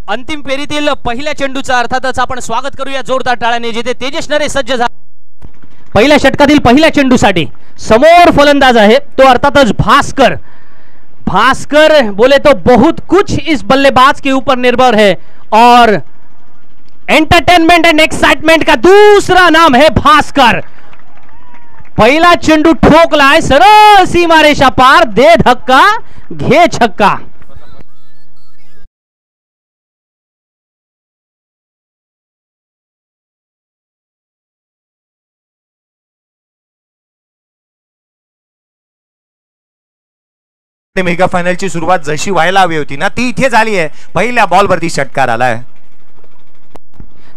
अंतिम फेरीतील पहिल्या चेंडूचा अर्थातच आपण स्वागत करूया जोरदार टाळ्याने, जिथे तेजस नरे सज्ज झाला पहिल्या षटकातील पहिल्या चेंडूसाठी। समोर फलंदाज आहे तो अर्थातच भास्कर। भास्कर बोले तो बहुत कुछ इस बल्लेबाज के ऊपर निर्भर है और एंटरटेनमेंट एंड एक्साइटमेंट का दूसरा नाम है भास्कर। पहिला चेंडू ठोकलाय सरळ सीमारेषा पार, दे धक्का घे छक्का। मेगा फायनलची सुरुवात जशी व्हायला हवी होती ना ती इथे झाली आहे। पहिल्या बॉलवरती षटकार आलाय।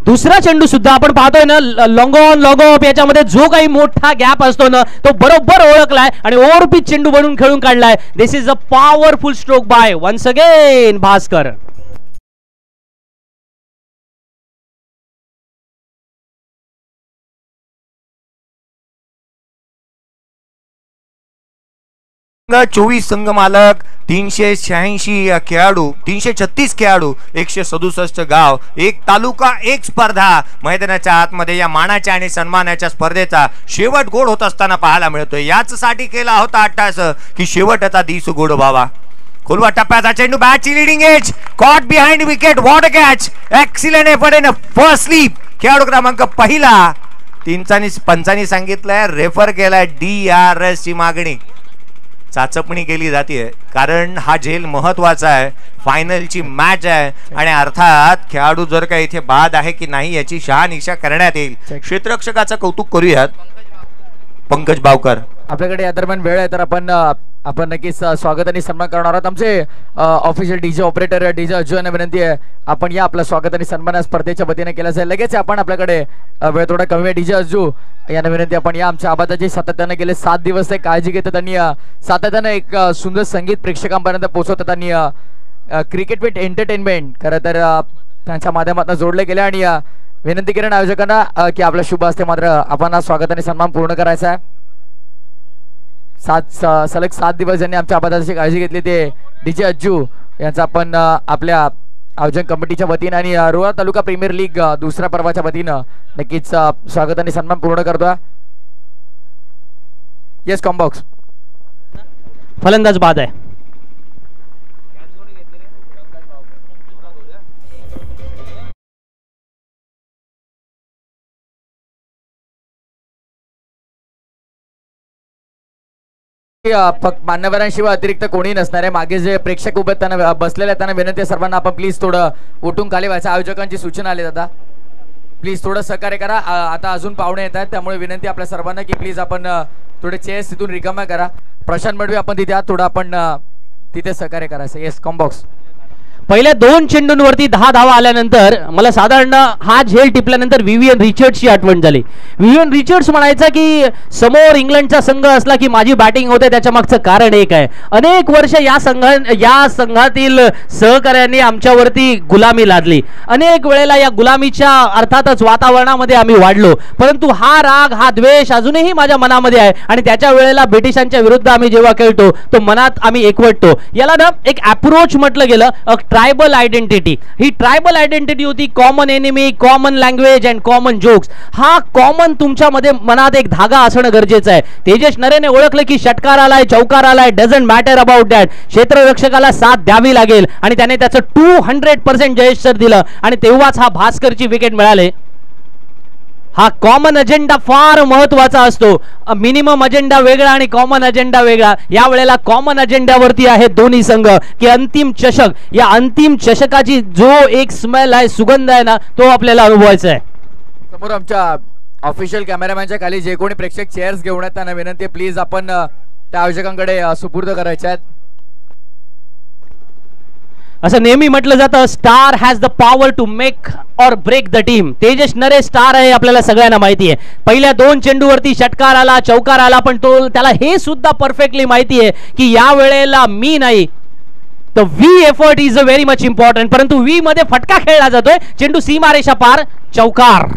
दुसरा चेंडू सुद्धा आपण पाहतोय ना, लॉंग ऑन लॉंग ऑफ याच्यामध्ये जो काही मोठा गॅप असतो ना तो बरोबर ओळखलाय आणि ओव्हरपिच चेंडू बनवून खेळून काढलाय। This is a powerful stroke by once again Bhaskar. चोवीस संघ मालक, 386 खेळाडू, 336 खेळाडू, 167 गाव, एक तालुका, एक स्पर्धा। मैदानाच्या आतमध्ये या मानाच्या आणि सन्मानाच्या स्पर्धेचा शेवट गोड होत असताना पाहायला मिळतोय। याच साठी केला होता अट्टास की शेवटचा दिस गोड व्हावा। खोलवा टप्प्याचा चेंडू, बॅटची leading edge, caught behind wicket, what a catch, excellent effort in first slip. खेळाडू क्रमांक पहिला, पंचांनी सांगितलंय रेफर केलाय DRS ची मागणी, चाचपणी केली जाते कारण हा झेल महत्वाचा आहे। फायनलची मॅच आहे आणि अर्थात खेळाडू जर का इथे बाद आहे की नाही याची शहानिशा करण्यात येईल। क्षेत्ररक्षकाचं कौतुक करूयात, पंकज बावकर। आपल्याकडे या दरम्यान वेळ आहे तर आपण नक्कीच स्वागत आणि सन्मान करणार आहोत। आमचे ऑफिशियल डीजे ऑपरेटर डीजे अजू यांना विनंती आहे आपण या आपला स्वागत आणि सन्मान स्पर्धेच्या वतीने केला जाईल। लगेच आपण आपल्याकडे वेळ थोडा कमी आहे, डीजे अजू यांना विनंती आपण या आमच्या आबादाची सातत्याने गेले 7 दिवस काळजी घेतात आणि सातत्याने एक सुंदर संगीत प्रेक्षकांपर्यंत पोहोचवतात आणि क्रिकेट विथ एंटरटेनमेंट खरं तर त्यांच्या माध्यमातून जोडले गेले। आणि विनंती करेन आयोजकांना की आपल्या शुभ हस्ते मात्र आपण स्वागत आणि सन्मान पूर्ण करायचा आहे। सलग 7 दिवस ज्यांनी आमच्या आबादाची काळजी घेतली ते डीजे अज्जू यांचा आपण आपल्या आयोजन कमिटीच्या वतीने आणि रोहा तालुका प्रीमियर लीग दुसऱ्या पर्वाच्या वतीनं नक्कीच स्वागत आणि सन्मान पूर्ण करतोय। येस कॉम्बॉक्स फलंदाज बाद आहे। मान्यवरांशिवाय अतिरिक्त कोणी नसणार आहे। मागे जे प्रेक्षक उभे त्यांना बसलेले त्यांना विनंती आहे सर्वांना आपण प्लीज थोडं उठून खाली व्हायचं। आयोजकांची सूचना आली आता प्लीज थोडं सहकार्य करा। आता अजून पाहुणे येत आहेत त्यामुळे विनंती आपल्या सर्वांना की प्लीज आपण थोडे चेअर्स तिथून रिकाम्या करा। प्रशांत मडवी आपण तिथे आहात, थोडं आपण तिथे सहकार्य करायचं। येस कॉम्बॉक्स पहिल्या 2 चेंडूंवरती 10 धावा आल्यानंतर मला साधारण हा झेल टिपल्यानंतर विवियन रिचर्ड्सची आठवण झाली। विवियन रिचर्ड्स म्हणायचा की समोर इंग्लंडचा संघ असला की माझी बॅटिंग होते, त्याच्या मागचं कारण एक आहे, अनेक वर्ष या संघातील सहकार्यांनी आमच्यावरती गुलामी लादली। अनेक वेळेला या गुलामीच्या अर्थातच वातावरणामध्ये आम्ही वाढलो, परंतु हा राग हा द्वेष अजूनही माझ्या मनामध्ये आहे आणि त्याच्या वेळेला ब्रिटिशांच्या विरुद्ध आम्ही जेव्हा खेळतो तो मनात आम्ही एकवटतो। याला ना एक अप्रोच म्हटलं गेलं, ट्रायबल आयडेंटिटी। ही ट्रायबल आयडेंटिटी होती, common enemy, common language and common jokes. हा कॉमन तुमच्यामध्ये मनात एक धागा असणं गरजेचं आहे। तेजस नरेने ओळखलं की षटकार आलाय, चौकार आलाय, डझंट मॅटर अबाउट दॅट, क्षेत्ररक्षकाला साथ द्यावी लागेल आणि त्याने त्याचं 200% जयेश दिलं आणि तेव्हाच हा भास्करची विकेट मिळाले। हा कॉमन अजेंडा फार महत्वाचा असतो। मिनिमम अजेंडा वेगळा आणि कॉमन अजेंडा वेगळा। या वेळेला कॉमन अजेंड्यावरती आहे दोन्ही संघ की अंतिम चषक, या अंतिम चषकाची जो एक स्मेल आहे, सुगंध आहे ना, तो आपल्याला अनुभवायचा आहे। समोर आमच्या ऑफिशियल कॅमेरामॅनच्या खाली जे कोणी प्रेक्षक चेअर्स घेऊन आहेत त्यांना विनंती प्लीज आपण त्या आयोजकांकडे सुपूर्द करायच्या आहेत। असं नेहमी म्हटलं जातं, star has the power to make or break the team. Tejas Nare star आहे, आपल्याला सगळ्यांना माहिती आहे। पहिल्या 2 चेंडूवरती षटकार आला, चौकार आला, पण त्याला हे सुद्धा परफेक्टली माहिती आहे की या वेळेला मी नाही तर V effort is a very much important, परंतु वी मध्ये फटका खेळला जातोय, चेंडू सीमारेषा पार, चौकार।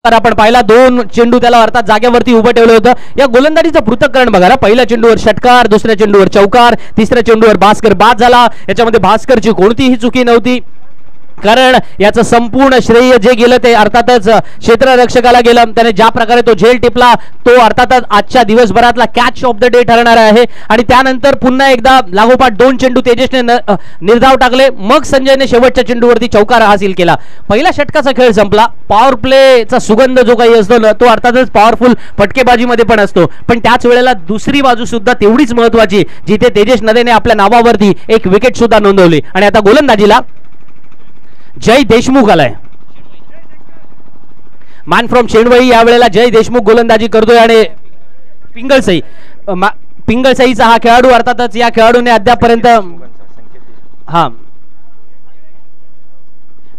तर आपण पाहिला 2 चेंडू त्याला अर्थात जागेवरती उभं ठेवलं होतं. या गोलंदाजीचं पृथक्करण बघा ना, पहिल्या चेंडूवर षटकार, दुसऱ्या चेंडूवर चौकार, तिसऱ्या चेंडूवर भास्कर बाद झाला. याच्यामध्ये भास्करची कोणतीही चुकी नव्हती, कारण याचं संपूर्ण श्रेय जे गेलं ते अर्थातच क्षेत्ररक्षकाला गेलं. त्याने ज्या प्रकारे तो झेल टिपला तो अर्थातच आजच्या दिवसभरातला कॅच ऑफ द डे ठरणार आहे. आणि त्यानंतर पुन्हा एकदा लागोपाठ 2 चेंडू तेजसने निर्धाव टाकले. मग संजयने शेवटच्या चेंडूवरती चौकार हासिल केला. पहिल्या षटकाचा खेळ संपला. पॉवर प्लेचा सुगंध जो काही असतो ना तो अर्थातच पॉवरफुल फटकेबाजीमध्ये पण असतो, पण त्याच वेळेला दुसरी बाजू सुद्धा तेवढीच महत्वाची, जिथे तेजस नदेने आपल्या नावावरती एक विकेट सुद्धा नोंदवली. आणि आता गोलंदाजीला जय देशमुख आलाय. मॅन फ्रॉम शेणवळी यावेळेला जय देशमुख गोलंदाजी करतोय. आणि पिंगळसईचा हा खेळाडू अर्थातच या खेळाडूने अद्यापपर्यंत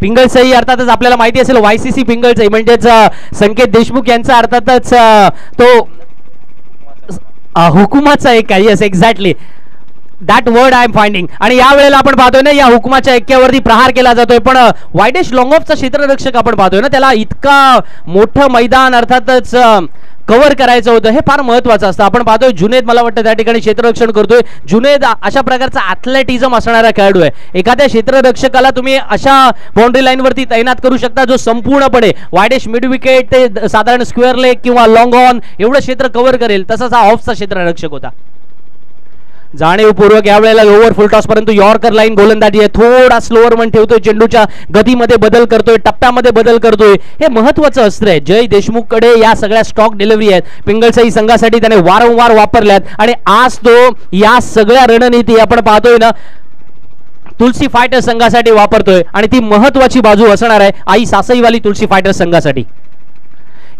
पिंगळसई अर्थातच आपल्याला माहिती असेल YCC पिंगळसई म्हणजेच संकेत देशमुख यांचा अर्थातच तो हुकुमाचा एक काही असं exactly that word I am finding. आणि या वेळेला आपण पाहतोय ना या हुकुमाच्या एक्क्यावरती प्रहार केला जातोय, पण वायडेश लॉंगऑफचा क्षेत्ररक्षक आपण पाहतोय ना त्याला इतका मोठं मैदान अर्थातच कव्हर करायचं होतं. हे फार महत्वाचं असतं. आपण पाहतोय जुनेद मला वाटतं त्या ठिकाणी क्षेत्ररक्षण करतोय. जुनेद अशा प्रकारचा ॲथलेटिझम असणारा खेळाडू आहे. एखाद्या क्षेत्ररक्षकाला तुम्ही अशा बाउंड्री लाईनवरती तैनात करू शकता जो संपूर्णपणे वायडेश मिड विकेट ते साधारण स्क्वेअर लेग किंवा लॉंग ऑन एवढं क्षेत्र कव्हर करेल. तसाच हा ऑफचा क्षेत्ररक्षक होता. जाणीवपूर्वक यावेळेला ओव्हर फुल टॉस, परंतु यॉर्कर लाईन गोलंदाजी आहे. थोडा स्लोअर मन ठेवतोय, चेंडूच्या गतीमध्ये बदल करतोय, टप्प्यामध्ये बदल करतोय. हे महत्वाचं अस्त्र आहे. जय देशमुख कडे या सगळ्या स्टॉक डिलिव्हरी आहेत. पिंगळसई संघासाठी त्याने वारंवार वापरल्यात आणि आज तो या सगळ्या रणनीती आपण पाहतोय ना तुलसी फायटर संघासाठी वापरतोय. आणि ती महत्वाची बाजू असणार आहे आई सासईवाली तुलसी फायटर संघासाठी.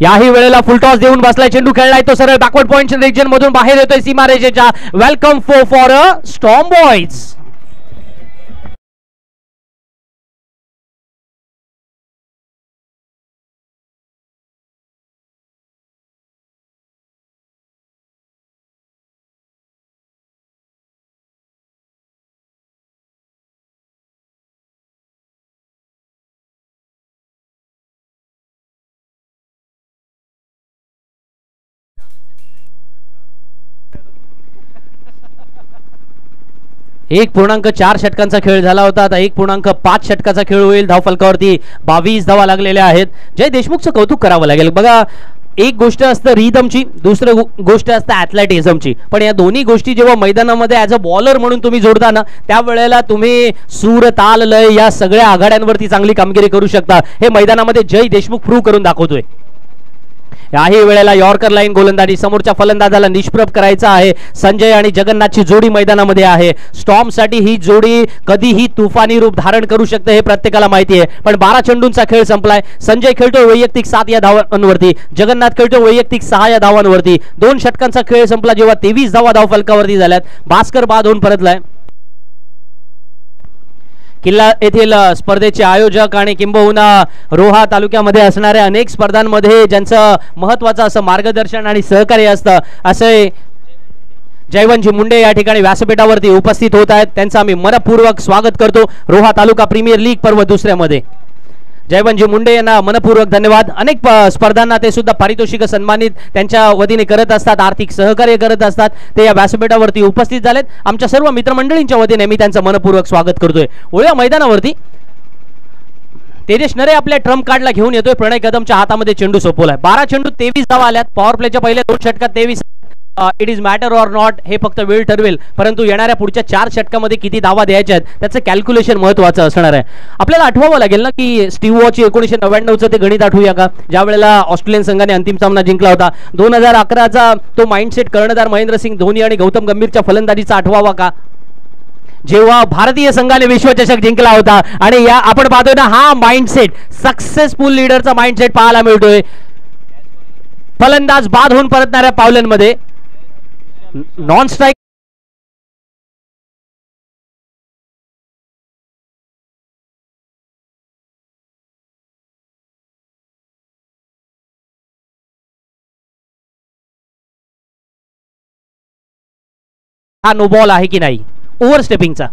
याही वेळेला फुल टॉस देऊन बसलाय. चेंडू खेळलाय तो सरळ बॅकवर्ड पॉइंट रिजन मधून बाहेर येतोय सीमारेषेच्या. Welcome for a storm boys. एक 1.4 षटकांचा खेळ झाला होता. आता 1.5 षटकाचा खेळ होईल. धावफलकावरती 22 धावा लागलेल्या आहेत. जय देशमुखचं कौतुक करावं लागेल. बघा एक गोष्ट असतं रिदमची, दुसरं गोष्ट असतं ॲथलेटिझमची, पण या दोन्ही गोष्टी जेव्हा मैदानामध्ये ॲज अ बॉलर म्हणून तुम्ही जोडता ना त्यावेळेला तुम्ही सूर ताल लय या सगळ्या आघाड्यांवरती चांगली कामगिरी करू शकता. हे मैदानामध्ये जय देशमुख प्रूव्ह करून दाखवतोय. याही वेळेला यॉर्कर लाईन गोलंदाजी समोरच्या फलंदाजाला निष्प्रभ करायचा आहे. संजय आणि जगन्नाथची जोडी मैदानामध्ये आहे. स्टॉर्म साठी ही जोडी कधीही तुफानी रूप धारण करू शकते हे प्रत्येकाला माहिती आहे. पण 12 चेंडूंचा खेळ संपलाय. संजय खेळतोय वैयक्तिक 7 या धावांवरती, जगन्नाथ खेळतोय वैयक्तिक 6 या धावांवरती. 2 षटकांचा खेळ संपला जेव्हा 23 धावा धावफलकावरती झाल्यात. भास्कर बाद होऊन परतलाय. किल्ला येथील स्पर्धेचे आयोजक आणि किंबहुना रोहा तालुक्यामध्ये असणाऱ्या अनेक स्पर्धांमध्ये ज्यांचं महत्त्वाचं असं मार्गदर्शन आणि सहकार्य असतं असे जयवंतजी मुंडे या ठिकाणी व्यासपीठावरती उपस्थित होत आहेत. त्यांचं आम्ही मनपूर्वक स्वागत करतो रोहा तालुका प्रीमियर लीग पर्व दुसऱ्यामध्ये. जयवंतजी मुंडे यांना मनपूर्वक धन्यवाद. अनेक स्पर्धांना ते सुद्धा पारितोषिक सन्मानित त्यांच्या वतीने करत असतात, आर्थिक सहकार्य करत असतात. ते या व्यासपीठावरती उपस्थित झालेत. आमच्या सर्व मित्रमंडळींच्या वतीने मी त्यांचं मनपूर्वक स्वागत करतोय. ओळ्या मैदानावरती तेजस नरे आपल्या ट्रम्प कार्डला घेऊन येतोय. प्रणय कदमच्या हातामध्ये चेंडू सोपवलाय. 12 चेंडू 23 धावा आल्यात. पॉवर प्लेच्या पहिल्या 2 षटकात 23. It is matter or not हे फक्त वेळ ठरवेल, परंतु येणाऱ्या पुढच्या 4 षटकामध्ये किती धावा द्यायच्या आहेत त्याचं कॅल्क्युलेशन महत्त्वाचं असणार आहे. आपल्याला आठवावं लागेल ना की स्टीव्ह वॉची 1999चं ते गणित आठवूया का, ज्या वेळेला ऑस्ट्रेलियन संघाने अंतिम सामना जिंकला होता. 2011चा तो माइंडसेट कर्णधार महेंद्रसिंग धोनी आणि गौतम गंभीरच्या फलंदाजीचा आठवावा का, जेव्हा भारतीय संघाने विश्वचषक जिंकला होता. आणि या आपण पाहतोय ना हा माइंडसेट सक्सेसफुल लीडरचा माइंडसेट पाहायला मिळतोय. फलंदाज बाद होऊन परतणाऱ्या पावलांमध्ये नॉन स्ट्राइक हा नो बॉल आहे की नाही ओव्हर स्टेपिंगचा.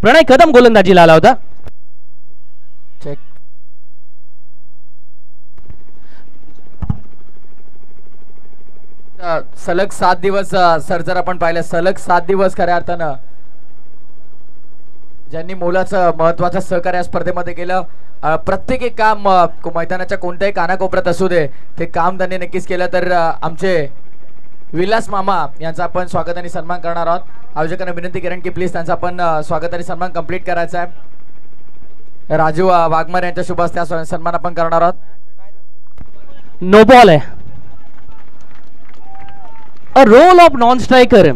प्रणय कदम गोलंदाजीला आला होता. चेक. सलग 7 दिवस सर जर आपण पाहिलं सलग 7 दिवस खऱ्या अर्थानं ज्यांनी मोलाचं महत्वाचं सहकार्य स्पर्धेमध्ये केलं. प्रत्येक एक काम मैदानाच्या कोणत्याही कानाकोपऱ्यात असू दे ते काम त्यांनी नक्कीच केलं. तर आमचे विलास मामा यांचा आपण स्वागत आणि सन्मान करणार आहोत. आयोजकांना विनंती करेन की प्लीज त्यांचा आपण स्वागत आणि सन्मान कंप्लीट करायचा आहे. राजू वाघमारे यांच्या शुभ हस्ते सन्मान आपण करणार आहोत. नो बॉल आहे. A roll of non striker.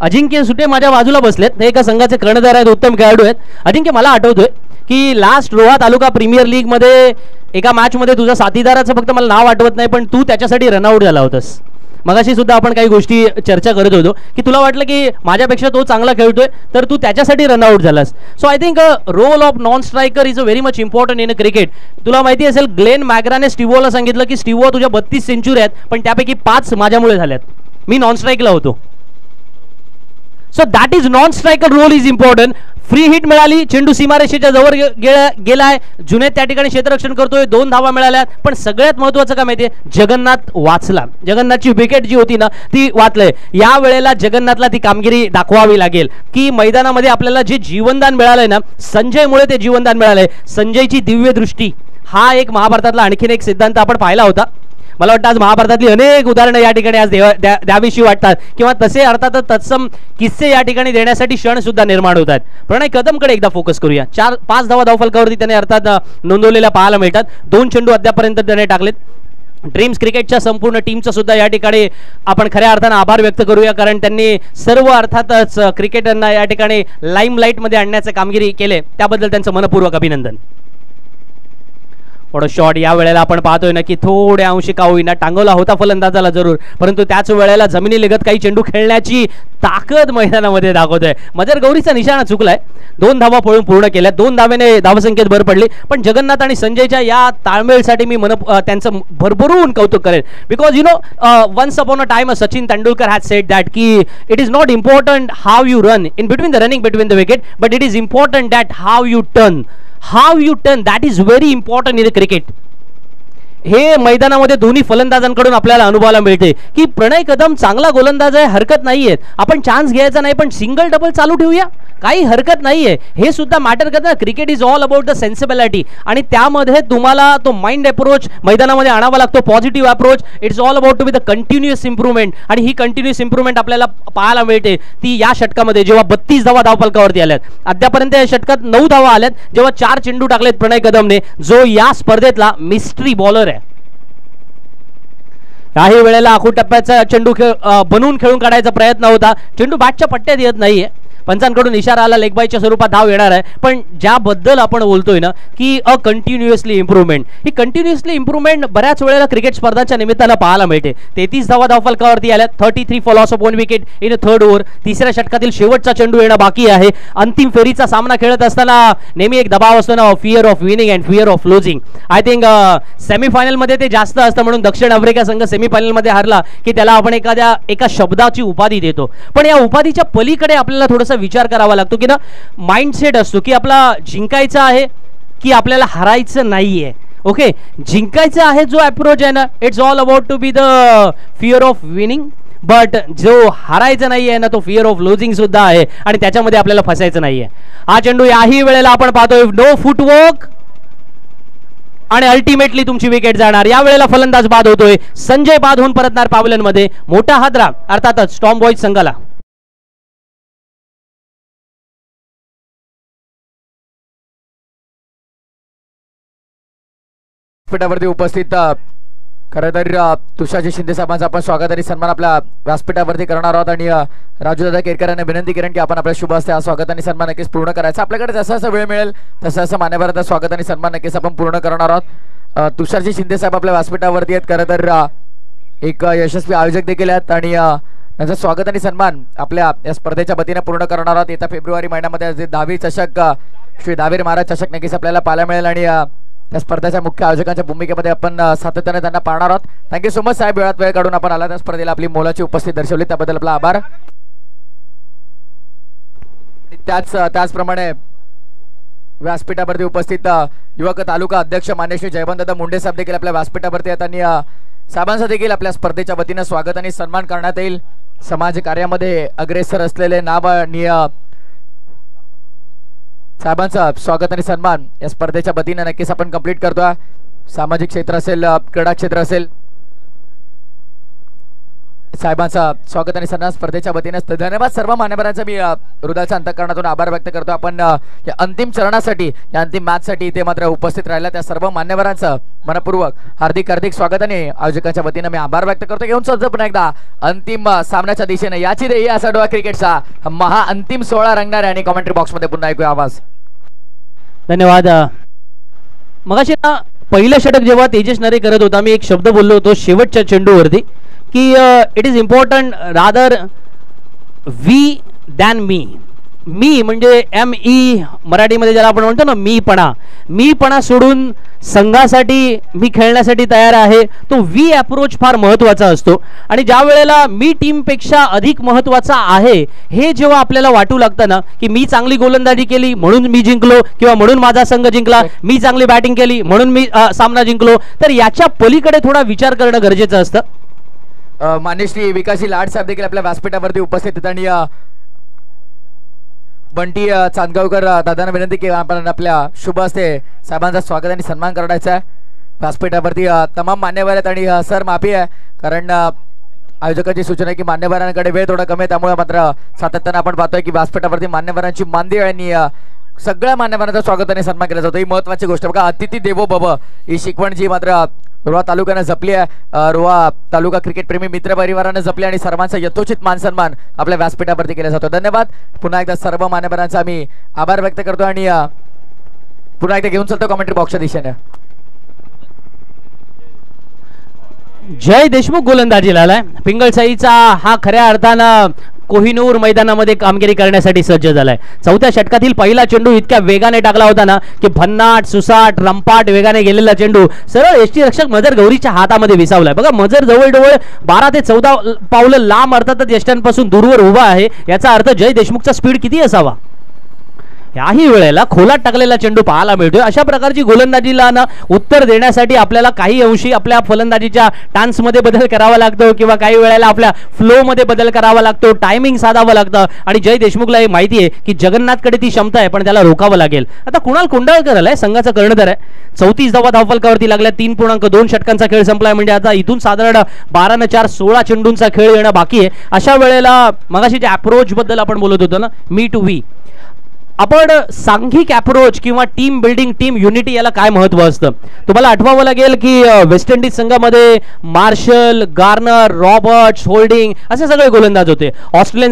Ajinkya सुटे माझ्या बाजूला बसलेत. हे एका संघाचे कर्णधार आहेत, उत्तम खेळाडू आहेत. अजिंक्य, मला आठवतोय की लास्ट रोहा तालुका प्रीमियर लीग मध्ये एका मॅच मध्ये तुझा साथीदाराचं फक्त मला नाव आठवत नाही, पण तू त्याच्यासाठी रनआउट झाला होतास. मगाशी सुद्धा आपण काही गोष्टी चर्चा करत होतो की तुला वाटलं की माझ्यापेक्षा तो चांगला खेळतोय तर तू त्याच्यासाठी रनआउट झालास. So I think role of non striker is a very much important in a cricket. तुला माहिती असेल ग्लेन मॅग्राने स्टिवोला सांगितलं की स्टिवो तुझ्या 32 सेंचुरी आहेत पण त्यापैकी 5 माझ्यामुळे झाल्यात, मी नॉन स्ट्राईकला होतो. So that is non striker role is important. Free hit मिळाली, चेंडू सीमारेषेच्या जवळ गेलाय, जुने त्या ठिकाणी क्षेत्ररक्षण करतोय, 2 धावा मिळाल्यात. पण सगळ्यात महत्वाचं काय माहितीये, जगन्नाथ वाचला. जगन्नाथची विकेट जी होती ना ती वाचलंय. या वेळेला जगन्नाथला ती कामगिरी दाखवावी लागेल की मैदानामध्ये आपल्याला जे जीवनदान मिळालंय ना, संजयमुळे ते जीवनदान मिळालंय. संजयची दिव्य दृष्टी हा एक महाभारतातला आणखीन एक सिद्धांत आपण पाहिला होता. मला वाटतं आज महाभारतातली अनेक उदाहरणं या ठिकाणी आज द्यावीशी वाटतात किंवा तसे अर्थात तत्सम किस्से या ठिकाणी देण्यासाठी क्षण सुद्धा निर्माण होत आहेत. प्रणय कदमकडे एकदा फोकस करूया. 4-5 धावा धावफलकावरती त्याने अर्थात नोंदवलेल्या पाहायला मिळतात. 2 चेंडू अद्यापर्यंत त्याने टाकलेत. ड्रीम्स क्रिकेटच्या संपूर्ण टीमचं सुद्धा या ठिकाणी आपण खऱ्या अर्थानं आभार व्यक्त करूया, कारण त्यांनी सर्व अर्थातच क्रिकेटरना या ठिकाणी लाईमलाईटमध्ये आणण्याचे कामगिरी केले, त्याबद्दल त्यांचं मनपूर्वक अभिनंदन. थोडं शॉट या वेळेला आपण पाहतोय ना की थोड्या अंशी का होईना टांगवला होता फलंदाजाला जरूर, परंतु त्याच वेळेला जमिनीलगत काही चेंडू खेळण्याची ताकद मैदानामध्ये दाखवतोय. मजर गौरीचा निशाणा चुकलाय. 2 धावा पळून पूर्ण केल्या. 2 धावेने धावसंख्येत भर पडली. पण जगन्नाथ आणि संजयच्या या ताळमेळसाठी मी त्यांचं भरभरून कौतुक करेन. Because once upon a time Sachin Tendulkar has said that की it is not important how you run in between the running between the wicket, but it is important that how you turn. How you turn that is very important in the cricket. हे मैदानामध्ये दोन्ही फलंदाजांकडून आपल्याला अनुभवायला मिळते की प्रणय कदम चांगला गोलंदाज आहे, हरकत नाहीये. आपण चान्स घ्यायचा नाही, पण सिंगल डबल चालू ठेवूया, काही हरकत नाहीये. हे सुद्धा मॅटर करतं. Cricket is all about the sensibility आणि त्यामध्ये तुम्हाला तो माइंड अप्रोच मैदानामध्ये आणावा लागतो, positive approach. It's all about to be the continuous improvement आणि ही कंटिन्युअस इम्प्रूव्हमेंट आपल्याला पाहायला मिळते ती या षटकामध्ये जेव्हा 32 धावा धावफलकावरती आल्यात. अद्यापर्यंत या षटकात 9 धावा आल्यात जेव्हा 4 चेंडू टाकलेत प्रणय कदमने, जो या स्पर्धेतला मिस्ट्री बॉलर आहे. काही वेळेला आखू टप्प्याचा चेंडू बनवून खेळून काढायचा प्रयत्न होता. चेंडू बॅटच्या पट्ट्यात येत नाहीये. पंचांकडून इशारा आला लेग बायच्या स्वरूपात धाव येणार आहे. पण ज्याबद्दल आपण बोलतोय ना की अ कंटिन्युअसली इम्प्रूव्हमेंट, ही कंटिन्युअसली इम्प्रूव्हमेंट बऱ्याच वेळेला क्रिकेट स्पर्धांच्या निमित्तानं पाहायला मिळते. 33 धावा धावफलकावरती आल्यात. 33 for loss of 1 wicket in a third over. तिसऱ्या षटकातील शेवटचा चेंडू येणं बाकी आहे. अंतिम फेरीचा सामना खेळत असताना नेहमी एक दबाव असतो ना, fear of winning and fear of losing. I think semifinal मध्ये ते जास्त असतं, म्हणून दक्षिण आफ्रिका संघ सेमीफायनल मध्ये हारला की त्याला आपण एका शब्दाची उपाधी देतो. पण या उपाधीच्या पलीकडे आपल्याला थोडंसं विचार करावा लागतो की ना, माइंडसेट असतो की आपला जिंकायचं आहे की आपल्याला हरायचं नाहीये. ओके, जिंकायचं आहे जो अप्रोच आहे ना, it's all about to be the fear of winning, but जो हरायचं नाहीये ना तो फिअर ऑफ लुझिंग सुद्धा आहे आणि त्याच्यामध्ये आपल्याला फसायचं नाहीये. हा चेंडू याही वेळेला आपण पाहतोय नो फुटवर्क आणि अल्टिमेटली तुमची विकेट जाणार. या वेळेला फलंदाज बाद होतोय. संजय बाद होऊन परतणार पावलांमध्ये. मोठा हादरा अर्थातच स्टॉर्म बॉयज संघाला. व्यासपीठावरती उपस्थित खरं तर तुषारजी शिंदे साहेबांचा आपण स्वागत आणि सन्मान आपल्या व्यासपीठावरती करणार आहोत. आणि राजूदादा केरकर यांना विनंती करेन की आपण आपल्या शुभ हस्ते हा स्वागत आणि सन्मान नक्कीच पूर्ण करायचा. आपल्याकडे जसा जसा वेळ मिळेल तसं मान्यवरांचा स्वागत आणि सन्मान नक्कीच आपण पूर्ण करणार आहोत. तुषारजी शिंदे साहेब आपल्या व्यासपीठावरती आहेत. खरं तर एक यशस्वी आयोजक देखील आहेत आणि त्यांचं स्वागत आणि सन्मान आपल्या या स्पर्धेच्या वतीने पूर्ण करणार आहोत. येत्या फेब्रुवारी महिन्यामध्ये जे 10वी चषक श्री दावीर महाराज चषक नक्कीच आपल्याला पाहायला मिळेल आणि त्या स्पर्धेच्या मुख्य आयोजकांच्या भूमिकेमध्ये आपण सातत्याने त्यांना पाहणार आहोत. थँक्यू सो मच साहेब, वेळात वेळ काढून आपण आला त्या स्पर्धेला आपली मोलाची उपस्थिती दर्शवली त्याबद्दल आपला आभार. त्याचप्रमाणे व्यासपीठावरती उपस्थित युवक तालुका अध्यक्ष मान्य श्री जयवंतदादा मुंडे साहेब देखील आपल्या व्यासपीठावरती आहेत आणि साहेबांचं देखील आपल्या स्पर्धेच्या वतीनं स्वागत आणि सन्मान करण्यात येईल. समाज कार्यामध्ये अग्रेसर असलेले नामनीय साहेबांचं स्वागत आणि सन्मान या स्पर्धेच्या वतीनं नक्कीच आपण कंप्लीट करतोय. सामाजिक क्षेत्र असेल, क्रीडा क्षेत्र असेल, साहेबांचा स्वागत आणि सन्मान स्पर्धेच्या वतीने. धन्यवाद सर्व मान्यवरांचा मी हृदयाच्या अंतःकरणातून आभार व्यक्त करतो. आपण या अंतिम चरणासाठी, या अंतिम मॅचसाठी इथे मात्र उपस्थित राहिला त्या सर्व मान्यवरांचं मनपूर्वक हार्दिक हार्दिक स्वागत आणि आयोजकांच्या वतीने मी आभार व्यक्त करतो. घेऊन सज्ज पुन्हा एकदा अंतिम सामन्याच्या दिशेने याची रे या साडवा क्रिकेटचा महा अंतिम सोहळा रंगणार आहे आणि कमेंट्री बॉक्स मध्ये पुन्हा ऐकूया आवाज. धन्यवाद. मगाशी ना पहिलं षटक जेव्हा तेजस नरे करत होता मी एक शब्द बोललो होतो शेवटच्या चेंडूवरती की it is important rather we than मी म्हणजे ME मराठीमध्ये ज्याला आपण म्हणतो ना मीपणा सोडून संघासाठी मी खेळण्यासाठी तयार आहे. तो वी अप्रोच फार महत्त्वाचा असतो आणि ज्या वेळेला मी टीमपेक्षा अधिक महत्त्वाचा आहे हे जेव्हा आपल्याला वाटू लागतं ना की मी चांगली गोलंदाजी केली म्हणून मी जिंकलो किंवा म्हणून माझा संघ जिंकला, मी चांगली बॅटिंग केली म्हणून मी सामना जिंकलो, तर याच्या पलीकडे थोडा विचार करणं गरजेचं असतं. मान्य श्री विकासी लाड साहेब देखील आपल्या व्यासपीठावरती उपस्थित आहेत आणि बंटी चांदगावकर दादांना विनंती की आपण आपल्या शुभ हस्ते साहेबांचा स्वागत आणि सन्मान करायचा आहे. व्यासपीठावरती तमाम मान्यवर आहेत आणि सर माफी आहे कारण आयोजकांची सूचना आहे की मान्यवरांकडे वेळ थोडा कमी आहे, त्यामुळे मात्र सातत्यानं आपण पाहतोय की व्यासपीठावरती मान्यवरांची मांदी आणि सगळ्या मान्यवरांचा स्वागत आणि सन्मान केला जातो. ही महत्वाची गोष्ट बघा, अतिथी देवो भव ही शिकवण जी मात्र रोहा तालुक्याने जपली आहे, रोहा तालुका क्रिकेट प्रेमी मित्र परिवाराने जपली आणि सर्वांचा यथोचित मान सन्मान आपल्या व्यासपीठावरती केला जातो. धन्यवाद. पुन्हा एकदा सर्व मान्यवरांचा आम्ही आभार व्यक्त करतो आणि पुन्हा एकदा घेऊन चालतो कमेंट्री बॉक्सच्या दिशेने. जय देशमुख गोलंदाजीला आलाय. पिंगळसाईचा हा खऱ्या अर्थानं कोहिनूर मैदानामध्ये कामगिरी करण्यासाठी सज्ज झालाय. चौथ्या षटकातील पहिला चेंडू इतक्या वेगाने टाकला होता ना की भन्नाट सुसाट रंपाट वेगाने गेलेला चेंडू सरळ यष्टीरक्षक मजर गौरीच्या हातामध्ये विसावलाय. बघा मजर जवळजवळ 12 ते 14 पावलं लांब अर्थातच यष्ट्यांपासून दूरवर उभा आहे. याचा अर्थ जय देशमुखचा स्पीड किती असावा. याही वेळेला खोलात टाकलेला चेंडू पाहायला मिळतोय. अशा प्रकारची गोलंदाजीला ना उत्तर देण्यासाठी आपल्याला काही अंशी आपल्या फलंदाजीच्या टान्समध्ये बदल करावा लागतो किंवा काही वेळेला आपल्या फ्लोमध्ये बदल करावा लागतो, टायमिंग साधावं लागतं आणि जय देशमुखला हे माहिती आहे की जगन्नाथकडे ती क्षमता आहे पण त्याला रोखावं लागेल. आता कुणाल कोंडाळकर आलाय, संघाचा कर्णधार आहे. 34 धावा धावफलकावरती लागल्या. 3.2 षटकांचा खेळ संपलाय म्हणजे आता इथून साधारण 12-4 16 चेंडूंचा खेळ येणं बाकी आहे. अशा वेळेला मगाशी जे अप्रोच बद्दल आपण बोलत होतो ना मी टू वी, आपण सांघिक अप्रोच किंवा टीम बिल्डिंग टीम युनिटी याला काय महत्व असतं तुम्हाला आठवावं लागेल की वेस्ट इंडिज संघामध्ये मार्शल, गार्नर, रॉबर्ट्स, होल्डिंग असे सगळे गोलंदाज होते. ऑस्ट्रेलियन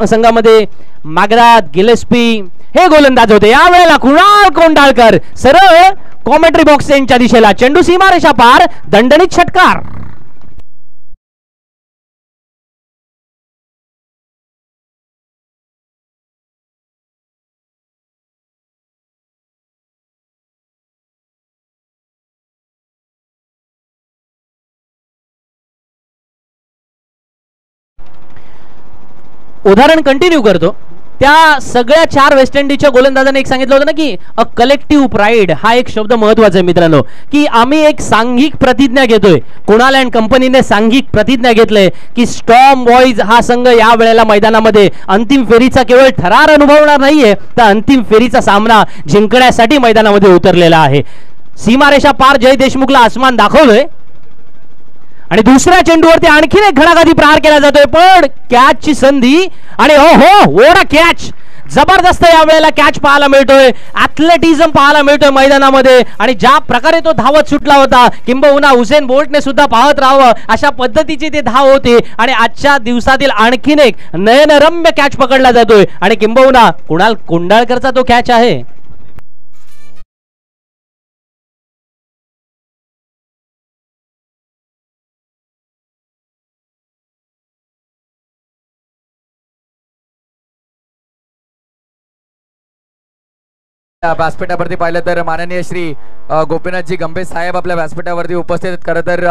संघामध्ये मॅग्राथ, गिलेस्पी हे गोलंदाज होते. यावेळेला कुणाल कोंडाळकर सरळ कॉमेंट्री बॉक्स यांच्या दिशेला, चेंडू सीमारेषा पार, दणदणीत षटकार. उदाहरण कंटिन्यू करतो. त्या सगळ्या 4 वेस्ट इंडिजच्या गोलंदाजांनी एक सांगितलं होतं ना की अ कलेक्टिव्ह प्राईड हा एक शब्द महत्वाचा आहे मित्रांनो, की आम्ही एक सांघिक प्रतिज्ञा घेतोय. कुणाल अँड कंपनीने सांघिक प्रतिज्ञा घेतलंय की स्टॉर्म बॉईज हा संघ या वेळेला मैदानामध्ये अंतिम फेरीचा केवळ थरार अनुभवणार नाहीये तर अंतिम फेरीचा सामना जिंकण्यासाठी मैदानामध्ये उतरलेला आहे. सीमारेषा पार जय देशमुखला आसमान दाखवलंय आणि दुसऱ्या चेंडूवरती आणखीन एक घणाघाती प्रहार केला जातोय पण कॅचची संधी आणि हो हो ओढा कॅच, जबरदस्त या वेळेला कॅच पाहायला मिळतोय. ॲथलेटिझम पाहायला मिळतोय मैदानामध्ये आणि ज्या प्रकारे तो धावत सुटला होता किंबहुना हुसेन बोल्टने सुद्धा पाहत राहावं अशा पद्धतीची ती धाव होती आणि आजच्या दिवसातील आणखीन एक नयनरम्य कॅच पकडला जातोय आणि किंबहुना कुणाल कोंडाळकरचा तो कॅच आहे. व्यासपीठावरती पाहिलं तर माननीय श्री गोपीनाथजी गंभे साहेब आपल्या व्यासपीठावरती उपस्थित आहेत. खरं तर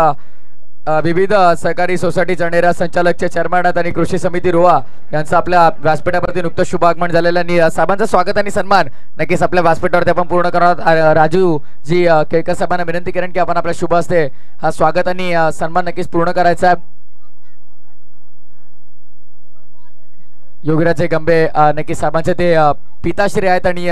विविध सहकारी सोसायटी चढणेरा संचालकचे चेअरमॅन आणि कृषी समिती रोहा यांचं आपल्या व्यासपीठावरती नुकतं शुभागमन झालेलं आणि साहेबांचं स्वागत आणि सन्मान नक्कीच आपल्या व्यासपीठावरती आपण पूर्ण करणार. राजू जी केळकर साहेबांना विनंती करेन की आपण आपल्या शुभ हस्ते हा स्वागत आणि सन्मान नक्कीच पूर्ण करायचा आहे. योगीराजे गंबे नक्कीच साहेबांचे ते पिताश्री आहेत आणि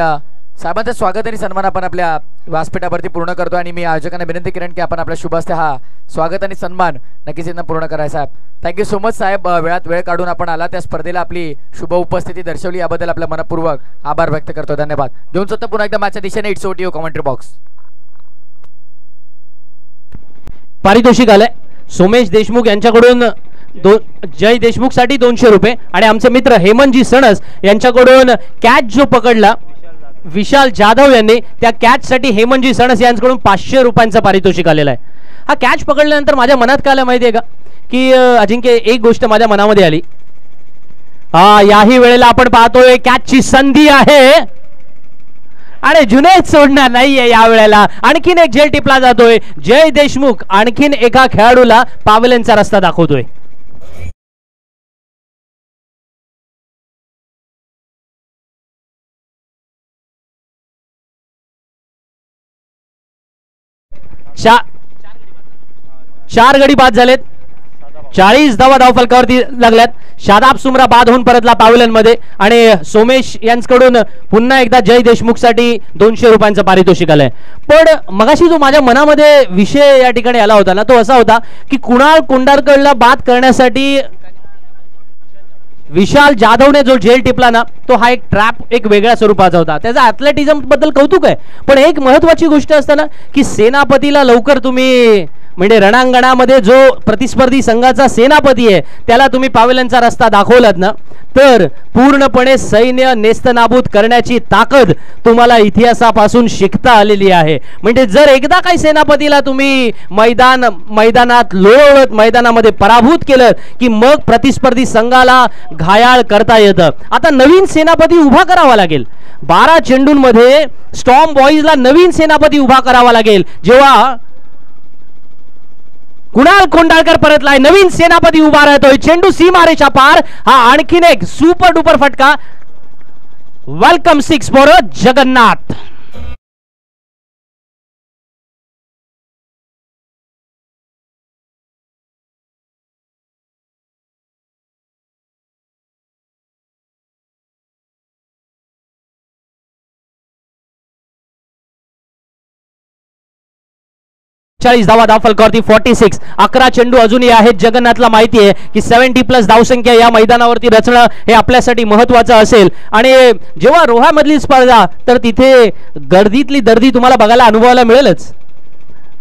साहेबांचं स्वागत आणि सन्मान आपण आपल्या व्यासपीठावरती पूर्ण करतो आणि मी आयोजकांना विनंती करेन की आपण आपल्या शुभ हस्ते हा स्वागत आणि सन्मान नक्कीच यांना पूर्ण करायचा आहे. थँक्यू सो मच साहेब, वेळात वेळ काढून आपण आला त्या स्पर्धेला आपली शुभ उपस्थिती दर्शवली याबद्दल आपल्या मनपूर्वक आभार व्यक्त करतो. धन्यवाद. घेऊन जातो पुन्हा एकदा मॅचच्या दिशेने. इट्स ओटी कॉमेंट्री बॉक्स. पारितोषिक आलंय सोमेश देशमुख यांच्याकडून जय देशमुख साठी 200 रुपये आणि आमचे मित्र हेमंतजी सणस यांच्याकडून कॅच जो पकडला विशाल जाधव यांनी त्या कॅच साठी हेमंतजी सणस यांच्याकडून 500 रुपयांचं पारितोषिक आलेलं आहे. हा कॅच पकडल्यानंतर माझ्या मनात काय आलं माहितीये का की अजिंक्य एक गोष्ट माझ्या मनामध्ये आली. याही वेळेला आपण पाहतोय कॅचची संधी आहे आणि जुनैद सोडणार नाहीये या वेळेला. आणखीन एक झेल टिपला जातोय. जय देशमुख आणखीन एका खेळाडूला पावलेंचा रस्ता दाखवतोय. चार गडी बाद झालेत. 40 धावा धावफलकावरती लागल्यात. शादाब सुमरा बाद होऊन परतला पावलनमध्ये आणि सोमेश यांच्याकडून पुन्हा एकदा जय देशमुख साठी 200 रुपयांचं पारितोषिक आलंय. पण मगाशी जो माझ्या मनामध्ये विषय या ठिकाणी आला होता ना तो असा होता की कुणाल कोंडारकरला बाद करण्यासाठी विशाल जाधवने जो झेल टिपला ना तो हा एक ट्रॅप एक वेगळ्या स्वरूपाचा होता. त्याचा ॲथलेटिझम बद्दल कौतुक आहे. पण एक महत्वाची गोष्ट असते ना की सेनापतीला लवकर तुम्ही म्हणजे रणांगणामध्ये जो प्रतिस्पर्धी संघाचा सेनापती आहे त्याला तुम्ही पावेलनचा रस्ता दाखवलात ना तर पूर्णपणे सैन्य नेस्तनाबूत करण्याची ताकद तुम्हाला इतिहासापासून शिकता आलेली आहे. म्हणजे जर एकदा काही सेनापतीला तुम्ही मैदानात लोळवत मैदानामध्ये पराभूत केलं की मग प्रतिस्पर्धी संघाला घायाळ करता येतं. आता नवीन सेनापती उभा करावा लागेल. 12 चेंडूंमध्ये स्टॉर्म बॉईजला नवीन सेनापती उभा करावा लागेल. जेव्हा कुणाल कोंडाळकर परतलाय नवीन सेनापती उभा राहतोय. चेंडू सीमारेषा पार. हा आणखीन एक सुपर डुपर फटका. Welcome 6 for Jagannath. धावा धावफलकावरती 46. 11 चेंडू अजूनही आहेत. जगन्नाथला माहिती आहे की 70+ धावसंख्या या मैदानावरती रचणं हे आपल्यासाठी महत्वाचं असेल. आणि जेव्हा रोहा मधली स्पर्धा तर तिथे गर्दीतली दर्दी तुम्हाला बघायला अनुभवायला मिळेलच.